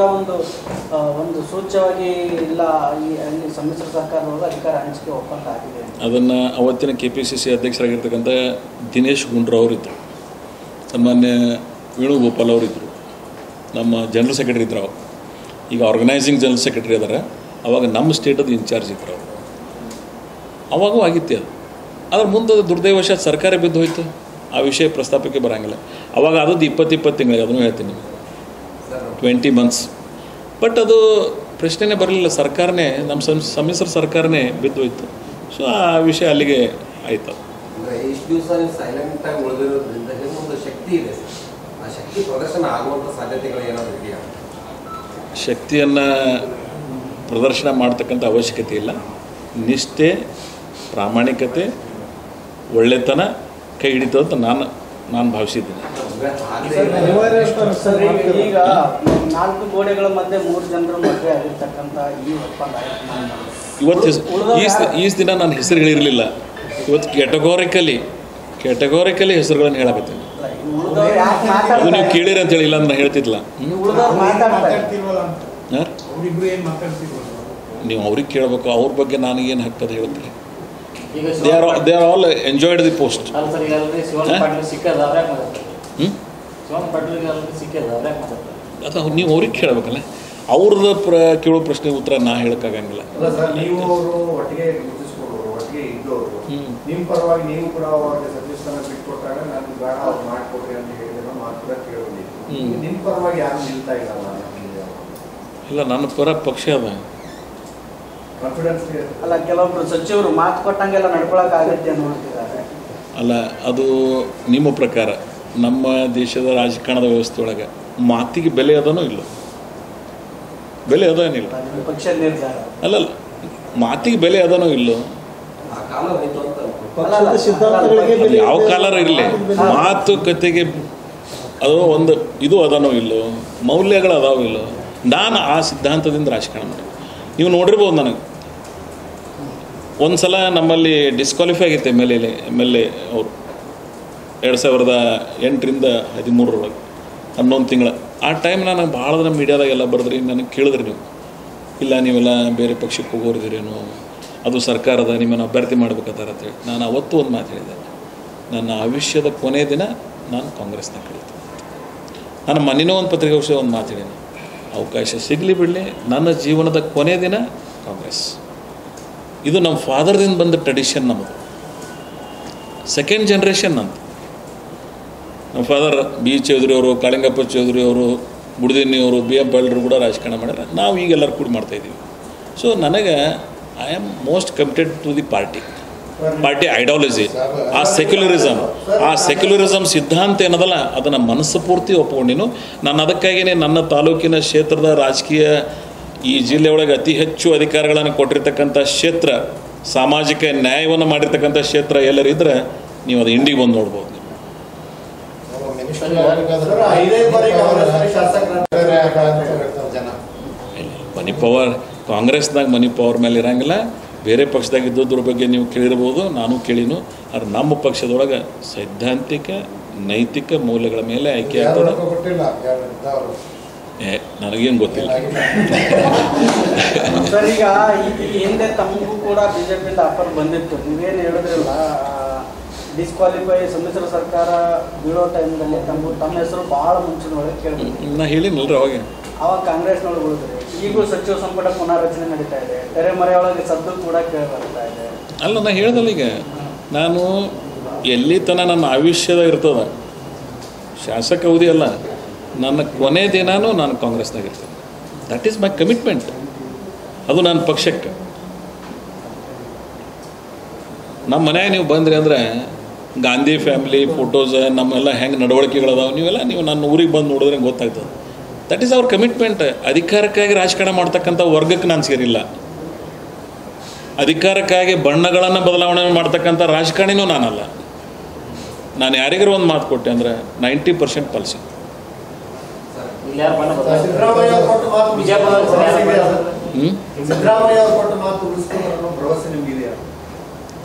ಒಂದು ಸೂಚ್ಯವಾಗಿ ಇಲ್ಲ, ಈ ಸಮ್ಮಿಶ್ರ ಸರ್ಕಾರದೊಳಗೆ ಅಧಿಕಾರ ಹಂಚಿಕೆ ಒಪ್ಪಂದ ಆಗಿದೆ. ಅದನ್ನು ಅವತ್ತಿನ KPCC ಅಧ್ಯಕ್ಷರಾಗಿರ್ತಕ್ಕಂಥ ದಿನೇಶ್ ಗುಂಡ್ರಾವ್ ಇದ್ದರು, ಸಾಮಾನ್ಯ ವೇಣುಗೋಪಾಲ್ ಅವರಿದ್ದರು, ನಮ್ಮ ಜನರಲ್ ಸೆಕ್ರೆಟರಿ ಇದ್ರು. ಈಗ ಆರ್ಗನೈಸಿಂಗ್ ಜನರಲ್ ಸೆಕ್ರೆಟರಿ ಅದಾರ. ಅವಾಗ ನಮ್ಮ ಸ್ಟೇಟದು ಇನ್ಚಾರ್ಜ್ ಇದ್ರು ಅವರು. ಅವಾಗೂ ಆಗಿತ್ತೆ ಅದು. ಅದ್ರ ಮುಂದೆ ದುರ್ದೈವಶಾತ್ ಸರ್ಕಾರ ಬಿದ್ದು ಹೋಯ್ತು. ಆ ವಿಷಯ ಪ್ರಸ್ತಾಪಕ್ಕೆ ಬರೋಂಗಿಲ್ಲ. ಅವಾಗ ಅದದ್ದು 20 ತಿಂಗಳಿಗೆ, ಅದನ್ನು ಹೇಳ್ತೀನಿ, 20 months. ಬಟ್ ಅದು ಪ್ರಶ್ನೆನೇ ಬರಲಿಲ್ಲ. ಸರ್ಕಾರನೇ, ನಮ್ಮ ಸಮ್ಮಿಶ್ರ ಸರ್ಕಾರನೇ ಬಿದ್ದು ಹೋಯ್ತು. ಸೊ ಆ ವಿಷಯ ಅಲ್ಲಿಗೆ ಆಯ್ತು. ಇಷ್ಟು ದಿವಸ ನೀವು ಸೈಲೆಂಟಾಗಿ ಉಳಿದಿರೋದ್ರಿಂದ ಒಂದು ಶಕ್ತಿ ಇದೆ ಸರ್. ಆ ಶಕ್ತಿ ಪ್ರದರ್ಶನ ಆಗುವಂಥ ಸಾಧ್ಯತೆಗಳು ಏನಾದರೂ ಇದೆಯಾ? ಶಕ್ತಿಯನ್ನು ಪ್ರದರ್ಶನ ಮಾಡ್ತಕ್ಕಂಥ ಅವಶ್ಯಕತೆ ಇಲ್ಲ. ನಿಷ್ಠೆ, ಪ್ರಾಮಾಣಿಕತೆ, ಒಳ್ಳೆತನ ಕೈ ಹಿಡಿತದೆ ಅಂತ ನಾನು ಭಾವಿಸಿದ್ದೀನಿ. ಈಗ 4 ಗೋಡೆಗಳ ಮಧ್ಯೆ 3 ಜನರ ಮಧ್ಯೆ ಆಗಿರ್ತಕ್ಕಂಥ ಈ ಒಪ್ಪಂದ ಈ ದಿನ ನಾನು ಹೆಸರು ಹೇಳಿರಲಿಲ್ಲ. ಇವತ್ತು ಕ್ಯಾಟಗೋರಿಕಲಿ ಹೆಸರುಗಳನ್ನು ಹೇಳಕತ್ತೀನಿ. ಅದು ನೀವು ಕೇಳಿರಿ ಅಂತ ಹೇಳಿ, ಇಲ್ಲ ನಾನು ಹೇಳ್ತಿದ್ದಿಲ್ಲ. ನೀವು ಅವ್ರಿಗೆ ಕೇಳಬೇಕು, ಅವ್ರ ಬಗ್ಗೆ ನನಗೇನು ಹಕ್ಕದು ಹೇಳ್ತೀರಿ? They are all enjoyed the post. ಅದು ನೀವು ಅವ್ರಿಗೆ ಕೇಳಬೇಕಲ್ಲ. ಅವ್ರದ್ದು ಕೇಳೋ ಪ್ರಶ್ನೆ ಉತ್ತರ ನಾ ಹೇಳೋಕ್ಕಾಗಂಗಿಲ್ಲ. ನೀವು ಅವರು ಒಟ್ಟಿಗೆ ಗುರುತಿಸ್ಕೊಡೋರು, ಒಟ್ಟಿಗೆ ಇದ್ದವರು, ನಿಮ್ಮ ಪರವಾಗಿ ನೀವು ಕೂಡ ಅವ್ರಿಗೆ ಸಜೆಷನ್ ಬಿಟ್ಕೊಟ್ಟಾಗ ನಾನು ಬೇಡ ಅವ್ರು ಮಾಡಿಕೊಡ್ರಿ ಅಂತ ಹೇಳಿದ್ರೆ ಮಾತು ಕೂಡ ಕೇಳೋದಿತ್ತು. ನಿಮ್ಮ ಪರವಾಗಿ ಯಾರು ನಿಲ್ತಾ ಇಲ್ಲ? ನನ್ನ ಪರ ಪಕ್ಷ ಅದ. ಕಾನ್ಫಿಡೆನ್ಸ್ ಅಲ್ಲ, ಕೆಲವೊಬ್ರು ಸಚಿವರು ಮಾತು ಕೊಟ್ಟಂಗೆಲ್ಲ ನಡ್ಕೊಳಕ್ ಆಗತ್ತೆ ಅನ್ನೋದಿದ್ದಾರೆ. ಅಲ್ಲ, ಅದು ನಿಮ್ಮ ಪ್ರಕಾರ ನಮ್ಮ ದೇಶದ ರಾಜಕಾರಣದ ವ್ಯವಸ್ಥೆ ಒಳಗೆ ಮಾತಿಗೆ ಬೆಲೆ ಅದನೋ ಇಲ್ಲ? ಬೆಲೆ ಅದೇನಿಲ್ಲ. ಪಕ್ಷ ನಿರ್ಧಾರ ಅಲ್ಲಲ್ಲ, ಮಾತಿಗೆ ಬೆಲೆ ಅದನೋ ಇಲ್ಲೋ? ಯಾವ ಕಾಲರ ಇರಲಿ, ಮಾತುಕತೆಗೆ ಅದು ಒಂದು ಇದು ಅದನೋ ಇಲ್ಲೋ, ಮೌಲ್ಯಗಳು ಅದಾವೋ ಇಲ್ಲೋ? ನಾನು ಆ ಸಿದ್ಧಾಂತದಿಂದ ರಾಜಕಾರಣ ಮಾಡಿ. ನೀವು ನೋಡಿರ್ಬೋದು, ನನಗೆ ಒಂದು ಸಲ ನಮ್ಮಲ್ಲಿ ಡಿಸ್ಕ್ವಾಲಿಫೈ ಆಗಿತ್ತು MLA ಅವರು 2008ರಿಂದ 2013 11 ತಿಂಗಳು. ಆ ಟೈಮ್ ನಾನು ಭಾಳ ದಿನ ಮೀಡಿಯಾದಾಗೆಲ್ಲ ಬರೆದ್ರಿ, ನನಗೆ ಕೇಳಿದ್ರಿ ನೀವು, ಇಲ್ಲ ನೀವೆಲ್ಲ ಬೇರೆ ಪಕ್ಷಕ್ಕೆ ಹೋಗೋರಿದ್ದೀರೇನು, ಅದು ಸರ್ಕಾರದ ನಿಮ್ಮನ್ನು ಅಭ್ಯರ್ಥಿ ಮಾಡ್ಬೇಕಂತಾರ ಅಂತೇಳಿ. ನಾನು ಅವತ್ತು ಒಂದು ಮಾತು ಹೇಳಿದೆ, ನನ್ನ ಆಯುಷ್ಯದ ಕೊನೆಯ ದಿನ ನಾನು ಕಾಂಗ್ರೆಸ್ನಾಗ ಕಳೀತೀನಿ. ನಾನು ಮನೆಯೂ ಒಂದು ಪತ್ರಿಕಾಗೋಷ್ಠಿ ಒಂದು ಮಾತು ಹೇಳಿದೆ, ಅವಕಾಶ ಸಿಗಲಿ ಬಿಡಲಿ, ನನ್ನ ಜೀವನದ ಕೊನೆಯ ದಿನ ಕಾಂಗ್ರೆಸ್. ಇದು ನಮ್ಮ ಫಾದರ್ದಿಂದ ಬಂದ ಟ್ರೆಡಿಷನ್. ನಮ್ಮದು ಸೆಕೆಂಡ್ ಜನ್ರೇಷನ್ ಅಂತ. ನಮ್ಮ ಫಾದರ್ B. ಚೌಧರಿ ಅವರು, ಕಾಳಿಂಗಪ್ಪ ಚೌಧರಿ ಅವರು, ಗುಡ್ದಿನ್ನಿಯವರು, BM ಪಾಟೀಲರು ಕೂಡ ರಾಜಕಾರಣ ಮಾಡ್ಯಾರ. ನಾವು ಈಗೆಲ್ಲರೂ ಕೂಡ ಮಾಡ್ತಾಯಿದ್ದೀವಿ. ಸೊ ನನಗೆ I am most committed to the party ideology. ಆ ಸೆಕ್ಯುಲರಿಸಮ್ ಸಿದ್ಧಾಂತ ಏನದಲ್ಲ, ಅದನ್ನು ಮನಸ್ಸು ಪೂರ್ತಿ ಒಪ್ಕೊಂಡಿನು. ನಾನು ಅದಕ್ಕಾಗಿಯೇ ನನ್ನ ತಾಲೂಕಿನ ಕ್ಷೇತ್ರದ ರಾಜಕೀಯ, ಈ ಜಿಲ್ಲೆಯೊಳಗೆ ಅತಿ ಹೆಚ್ಚು ಅಧಿಕಾರಗಳನ್ನು ಕೊಟ್ಟಿರ್ತಕ್ಕಂಥ ಕ್ಷೇತ್ರ, ಸಾಮಾಜಿಕ ನ್ಯಾಯವನ್ನು ಮಾಡಿರ್ತಕ್ಕಂಥ ಕ್ಷೇತ್ರ ಎಲ್ಲರಿದ್ದರೆ ನೀವು ಅದು ಇಂಡಿಗೆ ಬಂದು ನೋಡ್ಬೋದು. ಮನಿ ಪವರ್ ಕಾಂಗ್ರೆಸ್ನಾಗ ಮನಿ ಪವರ್ ಮೇಲೆ ಇರಂಗಿಲ್ಲ. ಬೇರೆ ಪಕ್ಷದಾಗ ಇದ್ದದ್ರ ಬಗ್ಗೆ ನೀವು ಕೇಳಿರ್ಬೋದು, ನಾನು ಕೇಳಿನು. ಆದರೆ ನಮ್ಮ ಪಕ್ಷದೊಳಗೆ ಸೈದ್ಧಾಂತಿಕ ನೈತಿಕ ಮೌಲ್ಯಗಳ ಮೇಲೆ ಆಯ್ಕೆ ಆಗ್ತದೆ. ನನಗೇನು ಗೊತ್ತಿಲ್ಲ. ಸರ್, ಈಗ ಈ ಹಿಂದೆ ತಮಗೂ ಕೂಡ ಬಿಜೆಪಿಯಿಂದ ಆಫರ್ ಬಂದಿತ್ತು. ನೀವೇನು ಹೇಳಿದ್ರಲ್ಲ, ಡಿಸ್ಕ್ವಾಲಿಫೈ ಸಮ್ಮಿಶ್ರ ಸರ್ಕಾರ ಬೀಳೋ ಟೈಮ್ದಲ್ಲಿ ತಮ್ಮ ಹೆಸರು ಭಾಳ ಮುಂಚಿನೊಳಗೆ ಕೇಳಿದ್ವಿ. ನಾ ಹೇಳಿನಲ್ರಿ ಅವಾಗ ಕಾಂಗ್ರೆಸ್ನೊಳಗೆ ಉಳಿದ್ರಿ. ಈಗೂ ಸಚಿವ ಸಂಪುಟ ಪುನಾರಚನೆ ನಡೀತಾ ಇದೆ. ತೆರೆಮರೆಯೊಳಗೆ ಸದ್ದು ಕೂಡ ಕೇಳಿ ಬರ್ತಾ ಇದೆ. ಅಲ್ಲ, ನಾ ಹೇಳ್ದಲ್ಲ, ಈಗ ನಾನು ಎಲ್ಲಿ ತನಕ ನನ್ನ ಆಯುಷ್ಯದ ಇರ್ತದೆ, ಶಾಸಕ ಅವಧಿ ಅಲ್ಲ, ನನ್ನ ಕೊನೆ ದಿನಾನು ನಾನು ಕಾಂಗ್ರೆಸ್ನಾಗ ಇರ್ತೇನೆ. That is my commitment. ಅದು ನನ್ನ ಪಕ್ಷಕ್ಕೆ. ನಮ್ಮ ಮನ್ಯಾಗ ನೀವು ಬಂದ್ರಿ ಅಂದರೆ ಗಾಂಧಿ ಫ್ಯಾಮಿಲಿ ಫೋಟೋಸ್, ನಮ್ಮೆಲ್ಲ ಹೆಂಗೆ ನಡವಳಿಕೆಗಳದಾವೆ, ನೀವು ನನ್ನ ಊರಿಗೆ ಬಂದು ನೋಡಿದ್ರೆ ಗೊತ್ತಾಗ್ತದೆ. That is hour commitment. ಅಧಿಕಾರಕ್ಕಾಗಿ ರಾಜಕಾರಣ ಮಾಡ್ತಕ್ಕಂಥ ವರ್ಗಕ್ಕೆ ನಾನು ಸೇರಿಲ್ಲ. ಅಧಿಕಾರಕ್ಕಾಗಿ ಬಣ್ಣಗಳನ್ನು ಬದಲಾವಣೆ ಮಾಡ್ತಕ್ಕಂಥ ರಾಜಕಾರಣಿನೂ ನಾನಲ್ಲ. ನಾನು ಯಾರಿಗಾರು ಒಂದು ಮಾತು ಕೊಟ್ಟೆ ಅಂದರೆ 90% ಪಾಲಿಸಿ.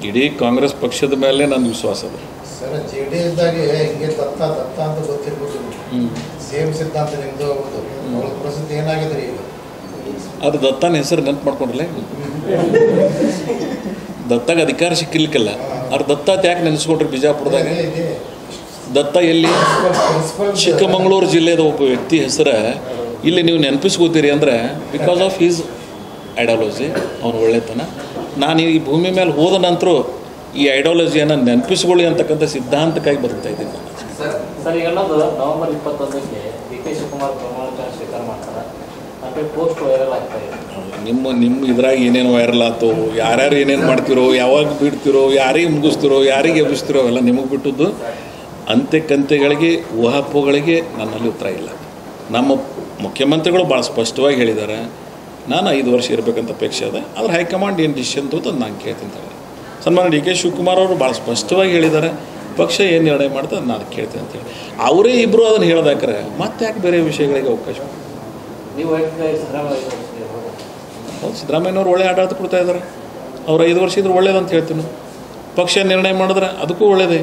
ಇಡೀ ಕಾಂಗ್ರೆಸ್ ಪಕ್ಷದ ಮೇಲೆ ನನ್ನ ವಿಶ್ವಾಸ ಅದು. ಸರ್ JDSದಾಗೆ ಹಿಂಗೆ ದತ್ತ ಅಂತ ಗೊತ್ತಿರ್ಬೋದು, ಸೇಮ್ ಸಿದ್ಧಾಂತ ನಿಮ್ದು ಹೌದು. ಅವ್ರ ಪ್ರಸಿದ್ಧಿ ಏನಾಗಿದೆ ಈಗ? ಅದು ದತ್ತನ ಹೆಸರು ನೆನ್ಪು ಮಾಡ್ಕೊಂಡ್ರಲ್ಲ, ದತ್ತಾಗ ಅಧಿಕಾರ ಸಿಕ್ಕಿರ್ಲಿಕ್ಕಲ್ಲ, ಅವ್ರು ದತ್ತ ಯಾಕೆ ನೆನೆಸ್ಕೊಂಡ್ರಿ ಬಿಜಾಪುರದಾಗ? ದತ್ತ ಎಲ್ಲಿ? ಚಿಕ್ಕಮಗಳೂರು ಜಿಲ್ಲೆಯ ಒಬ್ಬ ವ್ಯಕ್ತಿ ಹೆಸರ ಇಲ್ಲಿ ನೀವು ನೆನಪಿಸ್ಕೋತೀರಿ ಅಂದರೆ ಬಿಕಾಸ್ ಆಫ್ ಹೀಸ್ ಐಡಿಯಾಲಜಿ, ಅವನು ಒಳ್ಳೆತನ. ನಾನು ಈ ಭೂಮಿ ಮೇಲೆ ಹೋದ ನಂತರ ಈ ಐಡಿಯಾಲಜಿಯನ್ನು ನೆನಪಿಸ್ಕೊಳ್ಳಿ ಅಂತಕ್ಕಂಥ ಸಿದ್ಧಾಂತಕ್ಕಾಗಿ ಬದುಕ್ತಾ ಇದ್ದೀನಿ. ಸರ್ ಈಗ ನವೆಂಬರ್ 21ಕ್ಕೆ DK ಶಿವಕುಮಾರ್ ಪ್ರಮಾಣ ಸ್ವೀಕಾರ ಮಾಡ್ತಾರೆ, ಅಂದರೆ ಪೋಸ್ಟ್ ವೈರಲ್ ಆಗ್ತಾ ಇದೆ. ನಿಮ್ಮ ಇದ್ರಾಗ ಏನೇನು ವೈರಲ್ ಆಯ್ತು, ಯಾರ್ಯಾರು ಏನೇನು ಮಾಡ್ತಿರೋ, ಯಾವಾಗ ಬಿಡ್ತಿರೋ, ಯಾರಿಗೆ ಮುಗಿಸ್ತಿರೋ, ಯಾರಿಗೆ ಎಬ್ಬಿಸ್ತಿರೋ ಅವೆಲ್ಲ ನಿಮಗೆ ಬಿಟ್ಟದ್ದು. ಅಂತ್ಯಕಂತ್ಯಗಳಿಗೆ ಊಹಾಪೋಗಳಿಗೆ ನನ್ನಲ್ಲಿ ಉತ್ತರ ಇಲ್ಲ. ನಮ್ಮ ಮುಖ್ಯಮಂತ್ರಿಗಳು ಭಾಳ ಸ್ಪಷ್ಟವಾಗಿ ಹೇಳಿದ್ದಾರೆ, ನಾನು 5 ವರ್ಷ ಇರಬೇಕಂತ ಅಪೇಕ್ಷೆ ಇದೆ, ಆದರೆ ಹೈಕಮಾಂಡ್ ಏನು ಡಿಸಿಷನ್ ತಗೋದು ನಾನು ಕೇಳ್ತೀನಿ ಅಂತ ಹೇಳಿ. ಸನ್ಮಾನ್ಯ DK ಶಿವಕುಮಾರ್ ಅವರು ಭಾಳ ಸ್ಪಷ್ಟವಾಗಿ ಹೇಳಿದ್ದಾರೆ, ಪಕ್ಷ ಏನು ನಿರ್ಣಯ ಮಾಡ್ತದೆ ನಾನು ಕೇಳ್ತೀನಿ ಅಂತೇಳಿ. ಅವರೇ ಇಬ್ಬರು ಅದನ್ನು ಹೇಳ್ದಾಕ್ರೆ ಮತ್ತೆ ಯಾಕೆ ಬೇರೆ ವಿಷಯಗಳಿಗೆ ಅವಕಾಶ? ನೀವು ಸಿದ್ದರಾಮಯ್ಯನವ್ರು ಒಳ್ಳೆ ಆಡಳಿತ ಕೊಡ್ತಾ ಇದ್ದಾರೆ, ಅವ್ರು 5 ವರ್ಷ ಇದ್ರೆ ಒಳ್ಳೇದಂತ ಹೇಳ್ತೀನಿ. ಪಕ್ಷ ನಿರ್ಣಯ ಮಾಡಿದ್ರೆ ಅದಕ್ಕೂ ಒಳ್ಳೇದೇ.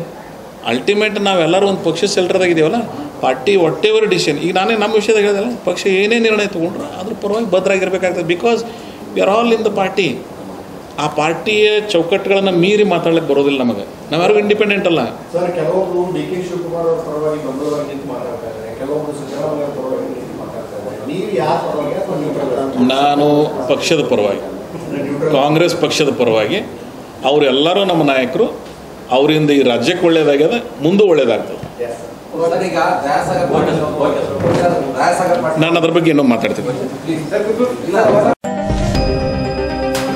ಅಲ್ಟಿಮೇಟ್ ನಾವೆಲ್ಲರೂ ಒಂದು ಪಕ್ಷ ಸೆಲ್ಟರ್ದಾಗಿದ್ದೀವಲ್ಲ, ಪಾರ್ಟಿ ವಾಟೆವರ್ ಡಿಸಿಷನ್, ಈಗ ನಾನೇ ನಮ್ಮ ವಿಷಯದಾಗ ಹೇಳಿದಲ್ಲ, ಪಕ್ಷ ಏನೇ ನಿರ್ಣಯ ತೊಗೊಂಡ್ರು ಅದ್ರ ಪರವಾಗಿ ಭದ್ರಾಗಿರ್ಬೇಕಾಗ್ತದೆ. Because we are all in the party. ಆ ಪಾರ್ಟಿಯ ಚೌಕಟ್ಟುಗಳನ್ನು ಮೀರಿ ಮಾತಾಡ್ಲಿಕ್ಕೆ ಬರೋದಿಲ್ಲ ನಮಗೆ. ನಾವ್ಯಾರು ಇಂಡಿಪೆಂಡೆಂಟ್ ಅಲ್ಲ. ಸರ್, ಕೆಲವೊಬ್ರು DK ಶಿವಕುಮಾರ್ ಅವ್ರ ಪರವಾಗಿ ಬಂದವರಾಗಿ ನಿಂತು ಮಾತಾಡ್ತಾ ಇದ್ದಾರೆ, ಕೆಲವೊಬ್ರು ಸಿದ್ದರಾಮಯ್ಯ ಪರವಾಗಿ ನಿಂತು ಮಾತಾಡ್ತಾ ಇದ್ದಾರೆ. ನೀವು ಯಾರ ಪರವಾಗಿ ಅಥವಾ ನೀವು? ನಾನು ಪಕ್ಷದ ಪರವಾಗಿ, ಕಾಂಗ್ರೆಸ್ ಪಕ್ಷದ ಪರವಾಗಿ. ಅವರೆಲ್ಲರೂ ನಮ್ಮ ನಾಯಕರು, ಅವರಿಂದ ಈ ರಾಜ್ಯಕ್ಕೆ ಒಳ್ಳೇದಾಗ್ಯದ, ಮುಂದೆ ಒಳ್ಳೇದಾಗ್ತದೆ. ನಾನು ಅದ್ರ ಬಗ್ಗೆ ಇನ್ನೂ ಮಾತಾಡ್ತೀನಿ.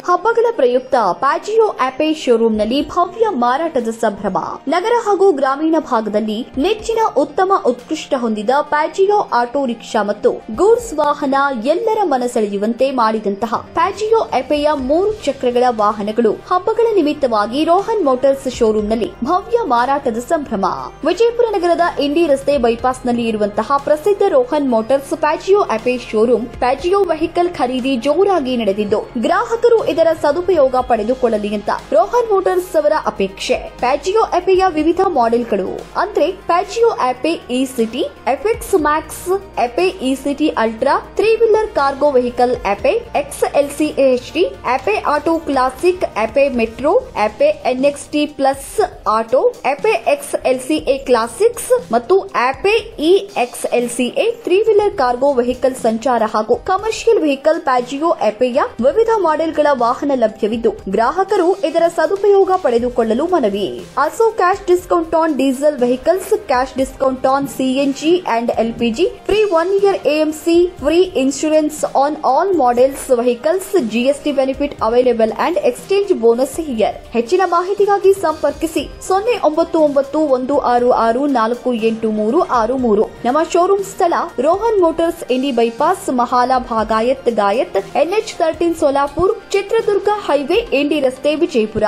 ಹಬ್ಬಗಳ ಪ್ರಯುಕ್ತ ಪ್ಯಾಜಿಯೋ ಆಪೆ ಶೋರೂಂನಲ್ಲಿ ಭವ್ಯ ಮಾರಾಟದ ಸಂಭ್ರಮ. ನಗರ ಹಾಗೂ ಗ್ರಾಮೀಣ ಭಾಗದಲ್ಲಿ ನೆಚ್ಚಿನ ಉತ್ತಮ ಉತ್ಕೃಷ್ಟ ಹೊಂದಿದ ಪ್ಯಾಜಿಯೋ ಆಟೋ ರಿಕ್ಷಾ ಮತ್ತು ಗೂಡ್ಸ್ ವಾಹನ ಎಲ್ಲರ ಮನಸೆಳೆಯುವಂತೆ ಮಾಡಿದಂತಹ ಪ್ಯಾಜಿಯೋ ಆಪೆಯ 3 ಚಕ್ರಗಳ ವಾಹನಗಳು ಹಬ್ಬಗಳ ನಿಮಿತ್ತವಾಗಿ ರೋಹನ್ ಮೋಟಾರ್ಸ್ ಶೋರೂಂನಲ್ಲಿ ಭವ್ಯ ಮಾರಾಟದ ಸಂಭ್ರಮ. ವಿಜಯಪುರ ನಗರದ ಇಂಡಿ ರಸ್ತೆ ಬೈಪಾಸ್ನಲ್ಲಿ ಇರುವಂತಹ ಪ್ರಸಿದ್ಧ Rohan motors Piaggio Ape showroom Piaggio vehicle ಖರೀದಿ ಜೋರಾಗಿ ನಡೆದಿದ್ದು ಗ್ರಾಹಕರು ಇದರ ಸದುಪಯೋಗ ಪಡೆದುಕೊಳ್ಳಲಿ ಅಂತ ರೋಹನ್ ಮೋಟಾರ್ಸ್ ಅವರ ಅಪೇಕ್ಷೆ. ಪ್ಯಾಜಿಯೋ ಆಪೆಯ ವಿವಿಧ ಮಾಡೆಲ್ಗಳು ಅಂದ್ರೆ Piaggio Ape E City, FX max, Ape E City ultra, 3 wheeler cargo vehicle Ape, XLC HD, Ape auto classic, Ape metro, Ape NXT plus auto, Ape XLCA classics ಮತ್ತು Ape EXLCA 3 wheeler cargo vehicle ಸಂಚಾರ ಹಾಗೂ ಕಮರ್ಷಿಯಲ್ ವೆಹಿಕಲ್. ಪ್ಯಾಜಿಯೋ ಆಪೆಯ ವಿವಿಧ ಮಾಡೆಲ್ಗಳ ವಾಹನ ಲಭ್ಯವಿದ್ದು ಗ್ರಾಹಕರು ಇದರ ಸದುಪಯೋಗ ಪಡೆದುಕೊಳ್ಳಲು ಮನವಿ. Also cash discount on diesel vehicles, cash discount on CNG and LPG, free 1 year AMC, free insurance on all models vehicles, GST benefit available and exchange bonus here. ಹೆಚ್ಚಿನ ಮಾಹಿತಿಗಾಗಿ ಸಂಪರ್ಕಿಸಿ 099166483363. ನಮ್ಮ ಶೋರೂಮ್ ಸ್ಥಳ ರೋಹನ್ ಮೋಟಾರ್ಸ್, ಇಂಡಿ ಬೈಪಾಸ್, ಮहाला ಭಾಗಾಯತ್ ಗಾಯತ್, NH13 ಸೋಲಾಪುರ್, ಚಿತ್ರದುರ್ಗ ಹೈವೇ, ಇಂಡಿ ರಸ್ತೆ, ವಿಜಯಪುರ.